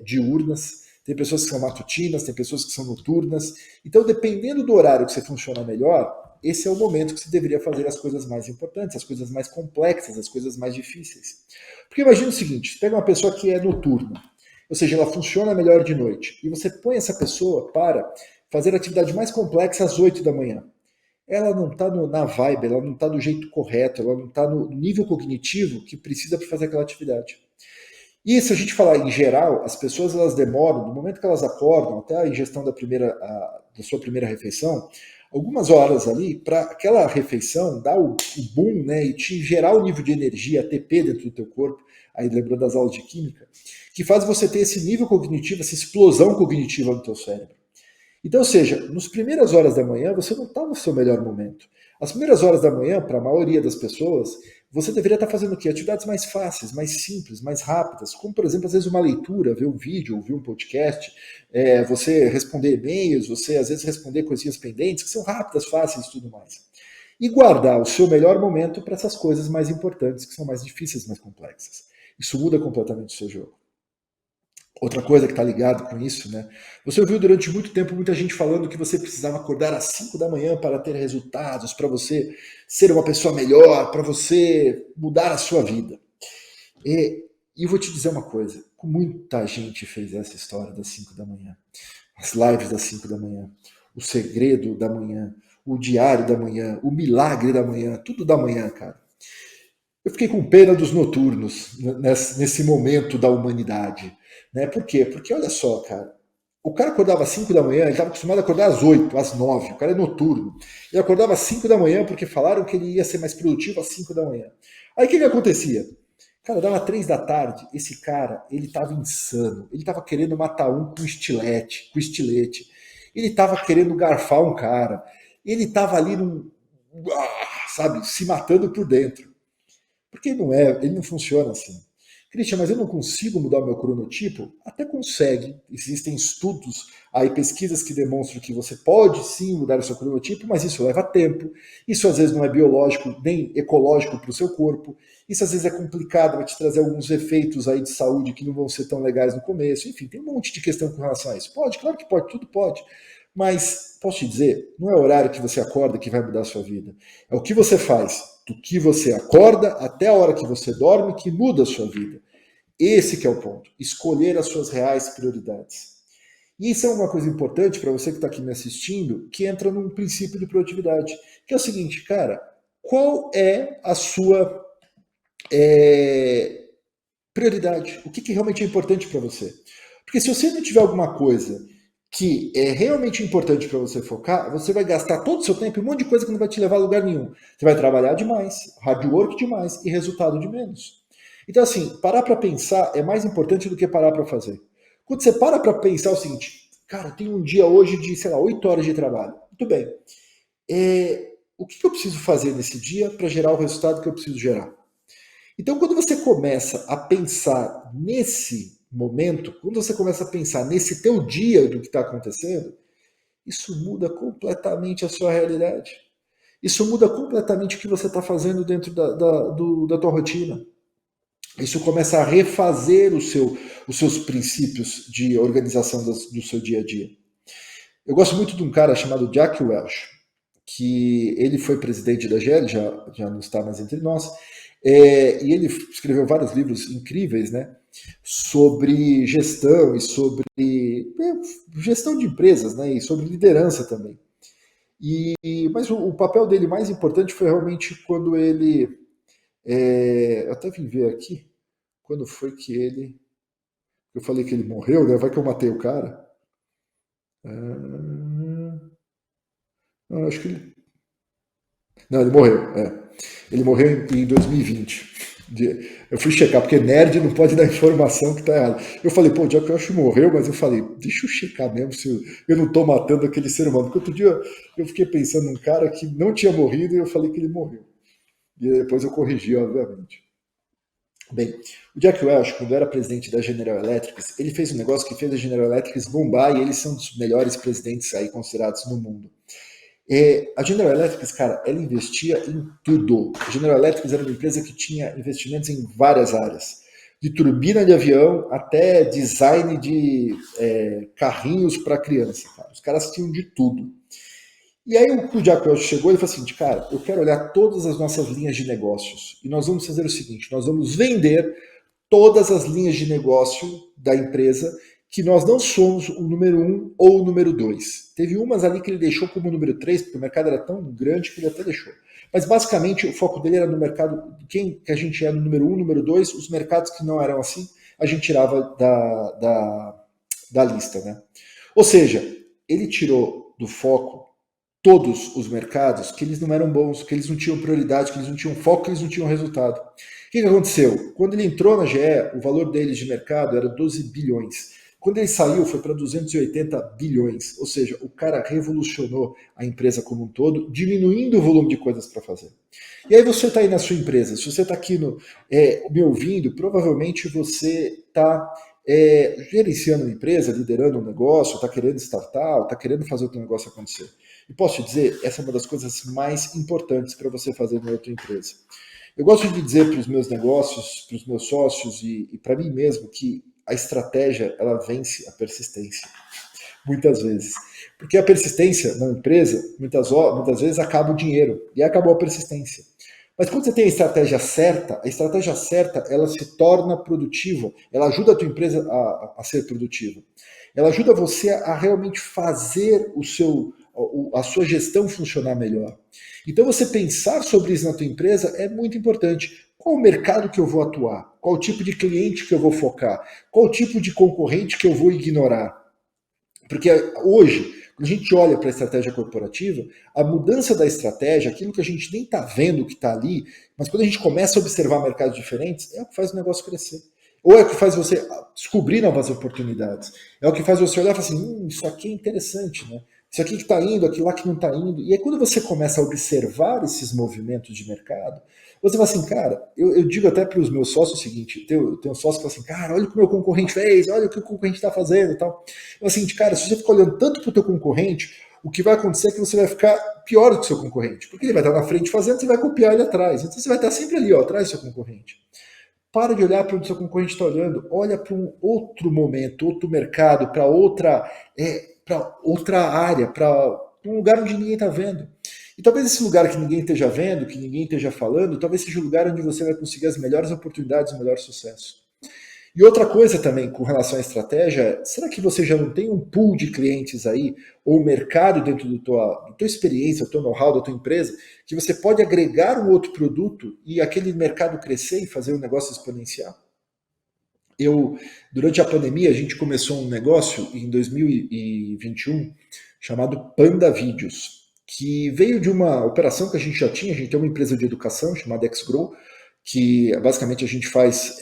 Speaker 3: diurnas, tem pessoas que são matutinas, tem pessoas que são noturnas. Então, dependendo do horário que você funciona melhor, esse é o momento que você deveria fazer as coisas mais importantes, as coisas mais complexas, as coisas mais difíceis. Porque imagina o seguinte, você pega uma pessoa que é noturna, ou seja, ela funciona melhor de noite, e você põe essa pessoa para fazer a atividade mais complexa às 8 da manhã. Ela não está na vibe, ela não está do jeito correto, ela não está no nível cognitivo que precisa para fazer aquela atividade. E se a gente falar em geral, as pessoas elas demoram, no momento que elas acordam, até a ingestão da sua primeira refeição, algumas horas ali, para aquela refeição dar o boom, né, e te gerar o nível de energia, ATP dentro do teu corpo, aí lembrando das aulas de química, que faz você ter esse nível cognitivo, essa explosão cognitiva no teu cérebro. Então, ou seja, nas primeiras horas da manhã, você não está no seu melhor momento. As primeiras horas da manhã, para a maioria das pessoas, você deveria estar fazendo o quê? Atividades mais fáceis, mais simples, mais rápidas, como, por exemplo, às vezes uma leitura, ver um vídeo, ouvir um podcast, você responder e-mails, você, às vezes, responder coisinhas pendentes, que são rápidas, fáceis e tudo mais. E guardar o seu melhor momento para essas coisas mais importantes, que são mais difíceis, mais complexas. Isso muda completamente o seu jogo. Outra coisa que está ligado com isso, né? Você ouviu durante muito tempo muita gente falando que você precisava acordar às 5 da manhã para ter resultados, para você ser uma pessoa melhor, para você mudar a sua vida. E eu vou te dizer uma coisa, muita gente fez essa história das 5 da manhã, as lives das 5 da manhã, o segredo da manhã, o diário da manhã, o milagre da manhã, tudo da manhã, cara. Eu fiquei com pena dos noturnos nesse momento da humanidade. Né? Por quê? Porque olha só, cara, O cara acordava às 5 da manhã, ele estava acostumado a acordar às 8, às 9, o cara é noturno. Ele acordava às 5 da manhã porque falaram que ele ia ser mais produtivo às 5 da manhã. Aí o que acontecia? Cara, dava 3 da tarde, esse cara, ele estava insano. Ele estava querendo matar um com estilete. Ele estava querendo garfar um cara. Ele estava ali, sabe, se matando por dentro. Porque ele não funciona assim. Christian, mas eu não consigo mudar o meu cronotipo? Até consegue. Existem estudos, aí pesquisas que demonstram que você pode sim mudar o seu cronotipo, mas isso leva tempo. Isso às vezes não é biológico nem ecológico para o seu corpo. Isso às vezes é complicado, vai te trazer alguns efeitos aí de saúde que não vão ser tão legais no começo. Enfim, tem um monte de questão com relação a isso. Pode, claro que pode, tudo pode. Mas, posso te dizer, não é o horário que você acorda que vai mudar a sua vida. É o que você faz do que você acorda até a hora que você dorme que muda a sua vida. Esse que é o ponto. Escolher as suas reais prioridades. E isso é uma coisa importante para você que está aqui me assistindo, que entra num princípio de produtividade, que é o seguinte, cara, qual é a sua prioridade? O que realmente é importante para você? Porque se você não tiver alguma coisa que é realmente importante para você focar, você vai gastar todo o seu tempo em um monte de coisa que não vai te levar a lugar nenhum. Você vai trabalhar demais, hard work demais e resultado de menos. Então, assim, parar para pensar é mais importante do que parar para fazer. Quando você para para pensar o seguinte, cara, eu tenho um dia hoje de, 8 horas de trabalho. Muito bem. O que eu preciso fazer nesse dia para gerar o resultado que eu preciso gerar? Então, quando você começa a pensar nesse momento, quando você começa a pensar nesse teu dia do que está acontecendo, isso muda completamente a sua realidade. Isso muda completamente o que você está fazendo dentro da tua rotina. Isso começa a refazer os seus princípios de organização do seu dia a dia. Eu gosto muito de um cara chamado Jack Welch, que ele foi presidente da GE, já não está mais entre nós, e ele escreveu vários livros incríveis, né, sobre gestão e sobre gestão de empresas, né, e sobre liderança também. Mas o papel dele mais importante foi realmente quando ele... eu até vim ver aqui, quando foi que ele... Eu falei que ele morreu, né? Vai que eu matei o cara. Não, acho que ele... Não, ele morreu, Ele morreu em 2020. Eu fui checar, porque nerd não pode dar informação que tá errada. Eu falei, pô, o Jack Welch morreu, mas eu falei, deixa eu checar mesmo se eu não tô matando aquele ser humano. Porque outro dia eu fiquei pensando num cara que não tinha morrido e eu falei que ele morreu. E depois eu corrigi, obviamente. Bem, o Jack Welch, quando era presidente da General Electric, ele fez um negócio que fez a General Electric bombar e eles são dos melhores presidentes aí considerados no mundo. A General Electric, cara, ela investia em tudo. A General Electric era uma empresa que tinha investimentos em várias áreas. De turbina de avião até design de carrinhos para criança. Cara. Os caras tinham de tudo. E aí o Jack Welch chegou e falou assim, cara, eu quero olhar todas as nossas linhas de negócios. E nós vamos fazer o seguinte, nós vamos vender todas as linhas de negócio da empresa que nós não somos o número 1 ou o número 2. Teve umas ali que ele deixou como número 3, porque o mercado era tão grande que ele até deixou. Mas basicamente o foco dele era no mercado, quem que a gente era no número 1, número 2, os mercados que não eram assim, a gente tirava da lista, né? Ou seja, ele tirou do foco todos os mercados que eles não eram bons, que eles não tinham prioridade, que eles não tinham foco, que eles não tinham resultado. O que aconteceu? Quando ele entrou na GE, o valor deles de mercado era 12 bilhões. Quando ele saiu, foi para 280 bilhões. Ou seja, o cara revolucionou a empresa como um todo, diminuindo o volume de coisas para fazer. E aí você está aí na sua empresa, se você está aqui me ouvindo, provavelmente você está gerenciando uma empresa, liderando um negócio, está querendo startar, está querendo fazer o teu negócio acontecer. E posso te dizer, essa é uma das coisas mais importantes para você fazer na outra empresa. Eu gosto de dizer para os meus negócios, para os meus sócios e para mim mesmo que a estratégia, ela vence a persistência. Muitas vezes. Porque a persistência na empresa, muitas vezes acaba o dinheiro e acabou a persistência. Mas quando você tem a estratégia certa, ela se torna produtiva, ela ajuda a tua empresa a ser produtiva. Ela ajuda você a realmente fazer a sua gestão funcionar melhor. Então você pensar sobre isso na tua empresa é muito importante. Qual o mercado que eu vou atuar? Qual o tipo de cliente que eu vou focar? Qual o tipo de concorrente que eu vou ignorar? Porque hoje, quando a gente olha para a estratégia corporativa, a mudança da estratégia, aquilo que a gente nem está vendo que está ali, mas quando a gente começa a observar mercados diferentes, é o que faz o negócio crescer. Ou é o que faz você descobrir novas oportunidades. É o que faz você olhar e falar assim, isso aqui é interessante, né? Isso aqui que está indo, aquilo lá que não está indo. E aí quando você começa a observar esses movimentos de mercado, você fala assim, cara, eu digo até para os meus sócios o seguinte, tem um sócio que fala assim, cara, olha o que o meu concorrente fez, olha o que o concorrente está fazendo e tal. É o seguinte, cara, se você ficar olhando tanto para o teu concorrente, o que vai acontecer é que você vai ficar pior do que o seu concorrente, porque ele vai estar na frente fazendo, você vai copiar ele atrás. Então você vai estar sempre ali, ó, atrás do seu concorrente. Para de olhar para onde o seu concorrente está olhando, olha para um outro momento, outro mercado, para outra área, para um lugar onde ninguém está vendo. E talvez esse lugar que ninguém esteja vendo, que ninguém esteja falando, talvez seja o lugar onde você vai conseguir as melhores oportunidades, o melhor sucesso. E outra coisa também com relação à estratégia, será que você já não tem um pool de clientes aí, ou um mercado dentro da tua experiência, do teu know-how, da tua empresa, que você pode agregar um outro produto e aquele mercado crescer e fazer um negócio exponencial? Durante a pandemia, a gente começou um negócio em 2021 chamado Panda Vídeos, que veio de uma operação que a gente já tinha. A gente tem uma empresa de educação chamada XGrow, que basicamente a gente faz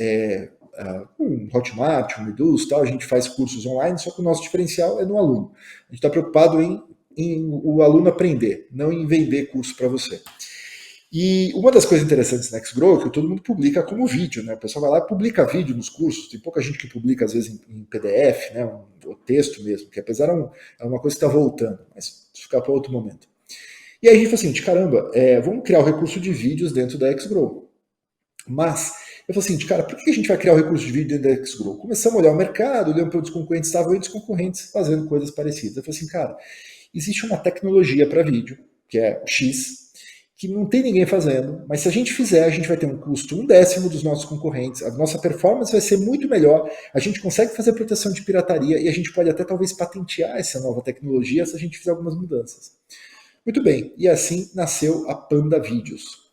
Speaker 3: um Hotmart, um Eduz, tal, a gente faz cursos online, só que o nosso diferencial é no aluno. A gente está preocupado em o aluno aprender, não em vender curso para você. E uma das coisas interessantes na XGrow é que todo mundo publica como vídeo, né? O pessoal vai lá e publica vídeo nos cursos, tem pouca gente que publica às vezes em PDF, né? O texto mesmo, que apesar é uma coisa que está voltando, mas isso fica para outro momento. E aí a gente falou assim, caramba, vamos criar o recurso de vídeos dentro da XGrow. Mas eu falei assim, cara, por que a gente vai criar o recurso de vídeo dentro da XGrow? Começamos a olhar o mercado, olhando para onde os concorrentes estavam e os concorrentes fazendo coisas parecidas. Eu falei assim, cara, existe uma tecnologia para vídeo, que é o X, que não tem ninguém fazendo, mas se a gente fizer, a gente vai ter um custo 1/10 dos nossos concorrentes, a nossa performance vai ser muito melhor, a gente consegue fazer proteção de pirataria e a gente pode até talvez patentear essa nova tecnologia se a gente fizer algumas mudanças. Muito bem, e assim nasceu a Panda Vídeos.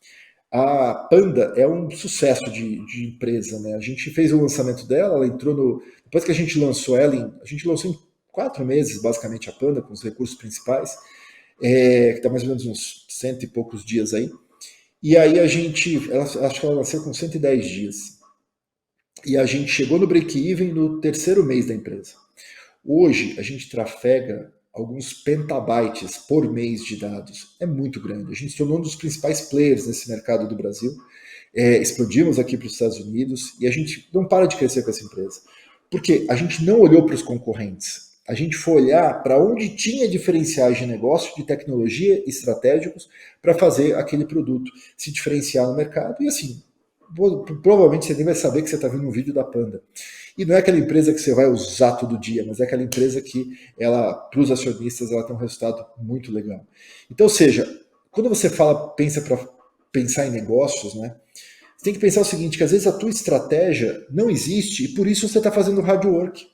Speaker 3: A Panda é um sucesso de empresa, né? A gente fez o lançamento dela, ela entrou depois que a gente lançou ela, a gente lançou em 4 meses, basicamente, a Panda, com os recursos principais, que está mais ou menos uns 100 e poucos dias aí. E aí acho que ela nasceu com 110 dias. E a gente chegou no break-even no 3º mês da empresa. Hoje, a gente trafega alguns petabytes por mês de dados. É muito grande. A gente se tornou um dos principais players nesse mercado do Brasil. Explodimos aqui para os Estados Unidos e a gente não para de crescer com essa empresa. Porque a gente não olhou para os concorrentes. A gente foi olhar para onde tinha diferenciais de negócio, de tecnologia, estratégicos, para fazer aquele produto se diferenciar no mercado. E assim, provavelmente você nem vai saber que você está vendo um vídeo da Panda. E não é aquela empresa que você vai usar todo dia, mas é aquela empresa que, para os acionistas, ela tem um resultado muito legal. Então, ou seja, quando você pensa para pensar em negócios, né, você tem que pensar o seguinte, que às vezes a tua estratégia não existe e por isso você está fazendo hard work.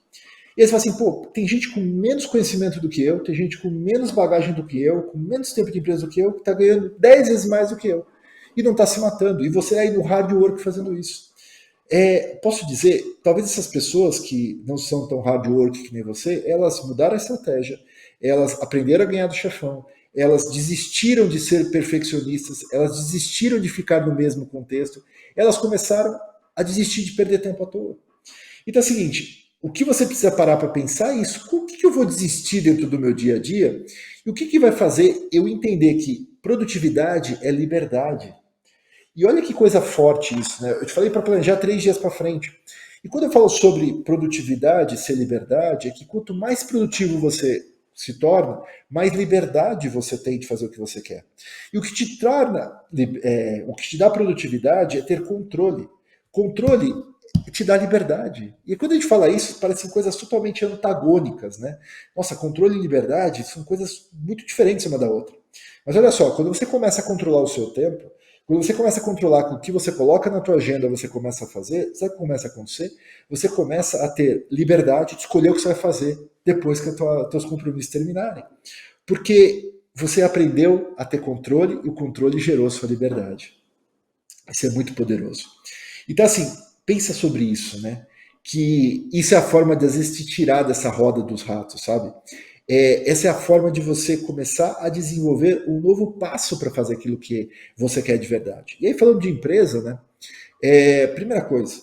Speaker 3: E aí você fala assim, pô, tem gente com menos conhecimento do que eu, tem gente com menos bagagem do que eu, com menos tempo de empresa do que eu, que está ganhando 10 vezes mais do que eu. E não está se matando. E você aí no hard work fazendo isso. Posso dizer, talvez essas pessoas que não são tão hard work que nem você, elas mudaram a estratégia, elas aprenderam a ganhar do chefão, elas desistiram de ser perfeccionistas, elas desistiram de ficar no mesmo contexto, elas começaram a desistir de perder tempo à toa. Então é o seguinte, o que você precisa parar para pensar é isso. O que eu vou desistir dentro do meu dia a dia? E o que vai fazer eu entender que produtividade é liberdade? E olha que coisa forte isso, né? Eu te falei para planejar 3 dias para frente. E quando eu falo sobre produtividade ser liberdade, é que quanto mais produtivo você se torna, mais liberdade você tem de fazer o que você quer. E o que te o que te dá produtividade é ter controle. Controle te dá liberdade. E quando a gente fala isso, parecem coisas totalmente antagônicas, né? Nossa, controle e liberdade são coisas muito diferentes uma da outra. Mas olha só, quando você começa a controlar o seu tempo, quando você começa a controlar com o que você coloca na tua agenda, você começa a fazer, sabe o que começa a acontecer? Você começa a ter liberdade de escolher o que você vai fazer depois que teus compromissos terminarem. Porque você aprendeu a ter controle e o controle gerou sua liberdade. Isso é muito poderoso. Então assim, pensa sobre isso, né? que isso é a forma de, às vezes, te tirar dessa roda dos ratos, sabe? Essa é a forma de você começar a desenvolver um novo passo para fazer aquilo que você quer de verdade. E aí, falando de empresa, né? Primeira coisa,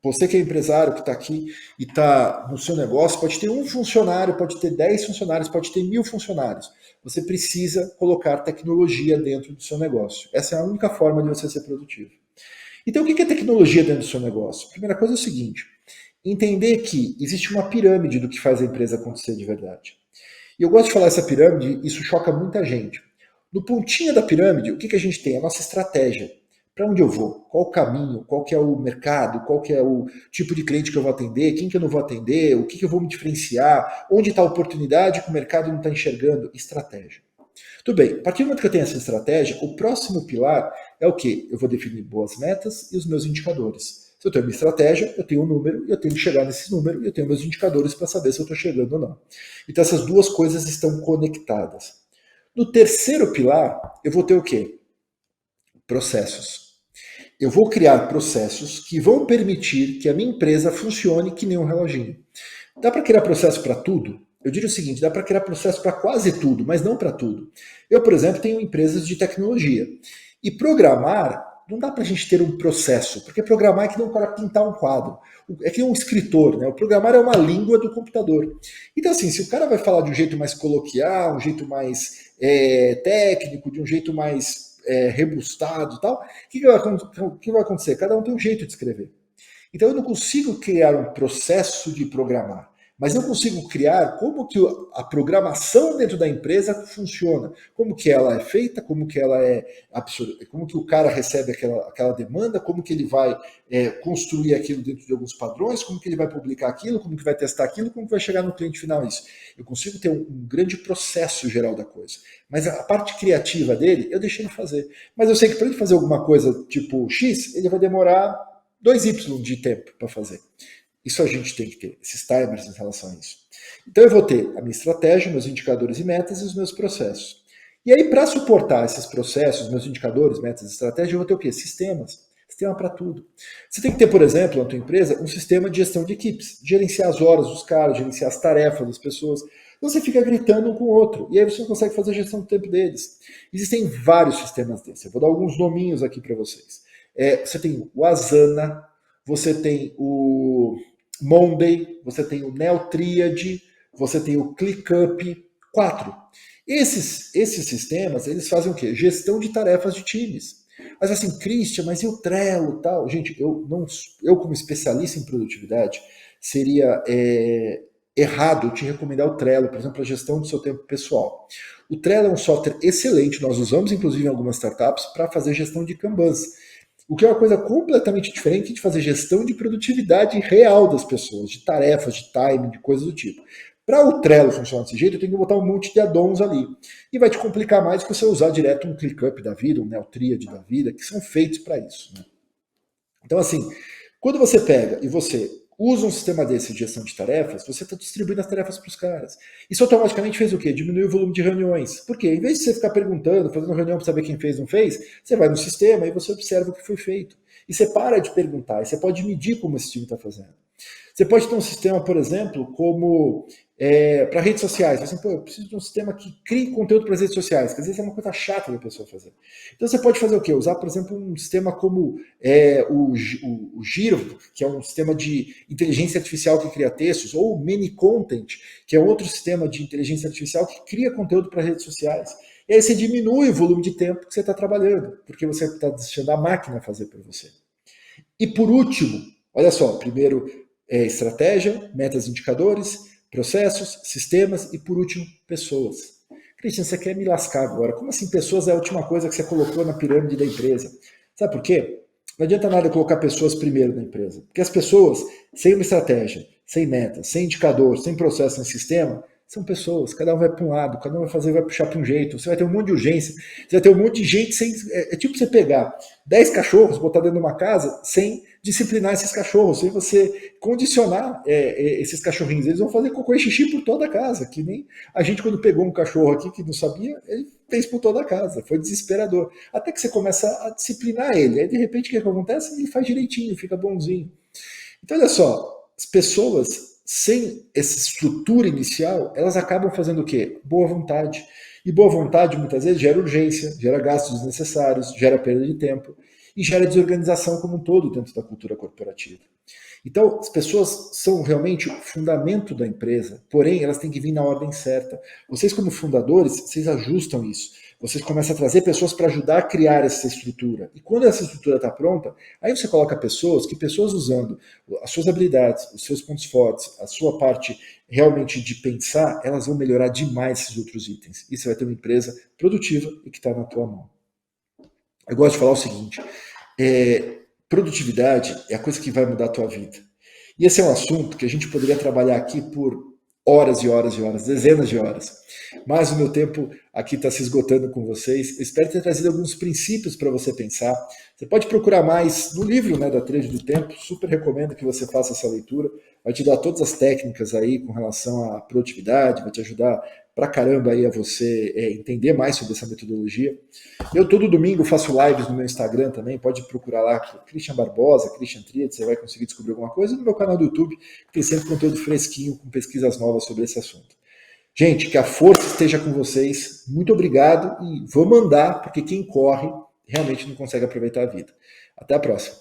Speaker 3: você que é empresário, que está aqui e está no seu negócio, pode ter 1 funcionário, pode ter 10 funcionários, pode ter 1000 funcionários. Você precisa colocar tecnologia dentro do seu negócio. Essa é a única forma de você ser produtivo. Então, o que é tecnologia dentro do seu negócio? Primeira coisa é o seguinte, entender que existe uma pirâmide do que faz a empresa acontecer de verdade. E eu gosto de falar essa pirâmide, isso choca muita gente. No pontinho da pirâmide, o que a gente tem? A nossa estratégia. Para onde eu vou? Qual o caminho? Qual que é o mercado? Qual que é o tipo de cliente que eu vou atender? Quem que eu não vou atender? O que eu vou me diferenciar? Onde está a oportunidade que o mercado não está enxergando? Estratégia. Tudo bem, a partir do momento que eu tenho essa estratégia, o próximo pilar é o quê? Eu vou definir boas metas e os meus indicadores. Se eu tenho uma estratégia, eu tenho um número, e eu tenho que chegar nesse número, e eu tenho meus indicadores para saber se eu estou chegando ou não. Então essas duas coisas estão conectadas. No terceiro pilar, eu vou ter o quê? Processos. Eu vou criar processos que vão permitir que a minha empresa funcione que nem um reloginho. Dá para criar processo para tudo? Eu diria o seguinte, dá para criar processo para quase tudo, mas não para tudo. Eu, por exemplo, tenho empresas de tecnologia. E programar, não dá para a gente ter um processo, porque programar é que nem um cara pintar um quadro. É que nem um escritor, né? O programar é uma língua do computador. Então, assim, se o cara vai falar de um jeito mais coloquial, um jeito mais técnico, de um jeito mais rebustado e tal, o que vai acontecer? Cada um tem um jeito de escrever. Então eu não consigo criar um processo de programar, mas eu consigo criar como que a programação dentro da empresa funciona, como que ela é feita, como que ela é absorvida, como que o cara recebe aquela demanda, como que ele vai construir aquilo dentro de alguns padrões, como que ele vai publicar aquilo, como que vai testar aquilo, como que vai chegar no cliente final isso. Eu consigo ter um grande processo geral da coisa. Mas a parte criativa dele, eu deixei ele fazer. Mas eu sei que para ele fazer alguma coisa tipo X, ele vai demorar 2Y de tempo para fazer. Isso a gente tem que ter, esses timers em relação a isso. Então eu vou ter a minha estratégia, meus indicadores e metas e os meus processos. E aí, para suportar esses processos, meus indicadores, metas e estratégia, eu vou ter o quê? Sistemas. Sistema para tudo. Você tem que ter, por exemplo, na tua empresa, um sistema de gestão de equipes. Gerenciar as horas dos caras, gerenciar as tarefas das pessoas. Então você fica gritando um com o outro. E aí você não consegue fazer a gestão do tempo deles. Existem vários sistemas desses. Eu vou dar alguns nominhos aqui para vocês. Você tem o Asana, você tem o Monday, você tem o Neotriad, você tem o ClickUp, 4. Esses sistemas, eles fazem o quê? Gestão de tarefas de times. Mas assim, Christian, mas e o Trello e tal? Gente, eu como especialista em produtividade, seria errado te recomendar o Trello, por exemplo, para a gestão do seu tempo pessoal. O Trello é um software excelente, nós usamos inclusive em algumas startups para fazer gestão de Kanbans. O que é uma coisa completamente diferente de fazer gestão de produtividade real das pessoas, de tarefas, de timing, de coisas do tipo. Para o Trello funcionar desse jeito, eu tenho que botar um monte de add-ons ali. E vai te complicar mais que você usar direto um ClickUp da vida, um Neotriad da vida, que são feitos para isso. Né? Então, assim, quando você pega e você usa um sistema desse de gestão de tarefas, você está distribuindo as tarefas para os caras. Isso automaticamente fez o quê? Diminuiu o volume de reuniões. Por quê? Em vez de você ficar perguntando, fazendo reunião para saber quem fez ou não fez, você vai no sistema e você observa o que foi feito. E você para de perguntar, e você pode medir como esse time está fazendo. Você pode ter um sistema, por exemplo, como para redes sociais. Assim, eu preciso de um sistema que crie conteúdo para as redes sociais, que às vezes é uma coisa chata da pessoa fazer. Então você pode fazer o quê? Usar, por exemplo, um sistema como o Giro, que é um sistema de inteligência artificial que cria textos, ou o ManyContent, que é outro sistema de inteligência artificial que cria conteúdo para redes sociais. E aí você diminui o volume de tempo que você está trabalhando, porque você está deixando a máquina fazer para você. E por último, olha só, primeiro estratégia, metas, indicadores, processos, sistemas e, por último, pessoas. Christian, você quer me lascar agora. Como assim pessoas é a última coisa que você colocou na pirâmide da empresa? Sabe por quê? Não adianta nada colocar pessoas primeiro na empresa. Porque as pessoas, sem uma estratégia, sem meta, sem indicador, sem processo, sem sistema, são pessoas. Cada um vai para um lado, cada um vai puxar para um jeito. Você vai ter um monte de urgência, você vai ter um monte de gente sem... É tipo você pegar 10 cachorros, botar dentro de uma casa, sem disciplinar esses cachorros, sem você condicionar esses cachorrinhos. Eles vão fazer cocô e xixi por toda a casa, que nem a gente quando pegou um cachorro aqui que não sabia, ele fez por toda a casa, foi desesperador. Até que você começa a disciplinar ele, aí de repente o que acontece? Ele faz direitinho, fica bonzinho. Então olha só, as pessoas, sem essa estrutura inicial, elas acabam fazendo o quê? Boa vontade. E boa vontade, muitas vezes, gera urgência, gera gastos desnecessários, gera perda de tempo e gera desorganização como um todo dentro da cultura corporativa. Então, as pessoas são realmente o fundamento da empresa, porém, elas têm que vir na ordem certa. Vocês, como fundadores, vocês ajustam isso. Vocês começam a trazer pessoas para ajudar a criar essa estrutura. E quando essa estrutura está pronta, aí você coloca pessoas usando as suas habilidades, os seus pontos fortes, a sua parte realmente de pensar, elas vão melhorar demais esses outros itens. E você vai ter uma empresa produtiva e que está na tua mão. Eu gosto de falar o seguinte, produtividade é a coisa que vai mudar a tua vida. E esse é um assunto que a gente poderia trabalhar aqui por horas e horas e horas, dezenas de horas. Mas o meu tempo aqui está se esgotando com vocês. Eu espero ter trazido alguns princípios para você pensar. Você pode procurar mais no livro, né, da Trade do Tempo. Super recomendo que você faça essa leitura. Vai te dar todas as técnicas aí com relação à produtividade, vai te ajudar pra caramba aí a você entender mais sobre essa metodologia. Eu todo domingo faço lives no meu Instagram também, pode procurar lá, Christian Barbosa, Christian Triad, você vai conseguir descobrir alguma coisa. E no meu canal do YouTube, que tem sempre conteúdo fresquinho, com pesquisas novas sobre esse assunto. Gente, que a força esteja com vocês, muito obrigado e vamos andar, porque quem corre realmente não consegue aproveitar a vida. Até a próxima.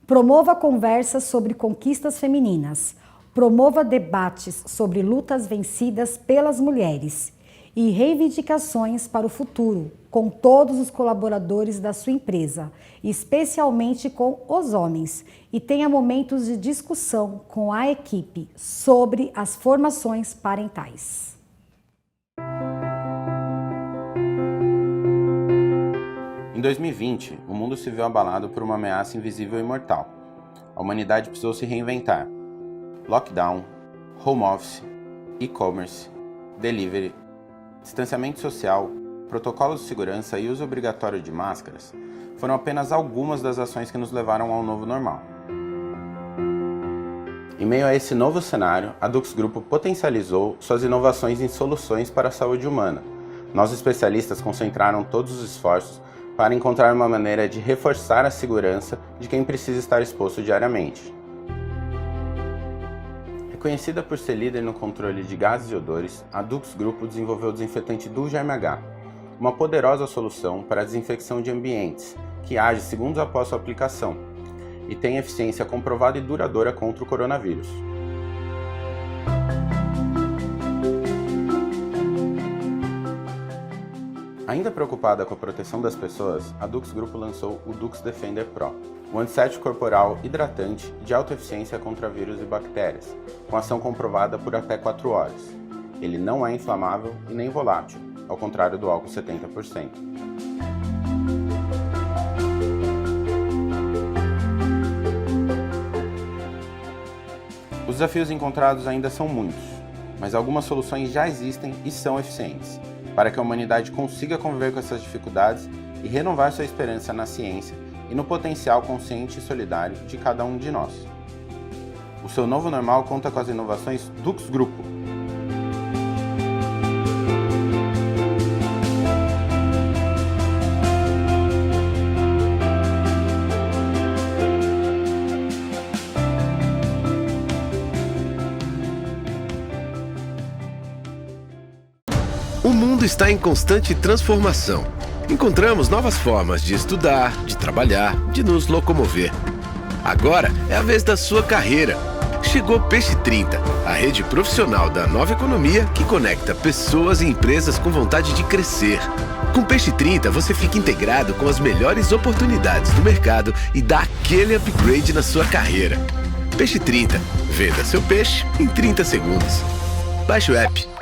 Speaker 4: Promova conversas sobre conquistas femininas. Promova debates sobre lutas vencidas pelas mulheres e reivindicações para o futuro com todos os colaboradores da sua empresa, especialmente com os homens, e tenha momentos de discussão com a equipe sobre as formações parentais.
Speaker 7: Em 2020, o mundo se viu abalado por uma ameaça invisível e mortal. A humanidade precisou se reinventar. Lockdown, home office, e-commerce, delivery, distanciamento social, protocolos de segurança e uso obrigatório de máscaras foram apenas algumas das ações que nos levaram ao novo normal. Em meio a esse novo cenário, a Dux Grupo potencializou suas inovações em soluções para a saúde humana. Nós especialistas concentraram todos os esforços para encontrar uma maneira de reforçar a segurança de quem precisa estar exposto diariamente. Reconhecida por ser líder no controle de gases e odores, a Dux Grupo desenvolveu o desinfetante Duo Germe H, uma poderosa solução para a desinfecção de ambientes, que age segundos após sua aplicação e tem eficiência comprovada e duradoura contra o coronavírus. Ainda preocupada com a proteção das pessoas, a Dux Grupo lançou o Dux Defender Pro, um antisséptico corporal hidratante de alta eficiência contra vírus e bactérias, com ação comprovada por até 4 horas. Ele não é inflamável e nem volátil, ao contrário do álcool 70%. Os desafios encontrados ainda são muitos, mas algumas soluções já existem e são eficientes, para que a humanidade consiga conviver com essas dificuldades e renovar sua esperança na ciência e no potencial consciente e solidário de cada um de nós. O seu novo normal conta com as inovações Dux Grupo.
Speaker 8: O mundo está em constante transformação. Encontramos novas formas de estudar, de trabalhar, de nos locomover. Agora é a vez da sua carreira. Chegou Peixe 30, a rede profissional da nova economia que conecta pessoas e empresas com vontade de crescer. Com Peixe 30 você fica integrado com as melhores oportunidades do mercado e dá aquele upgrade na sua carreira. Peixe 30, venda seu peixe em 30 segundos. Baixe o app.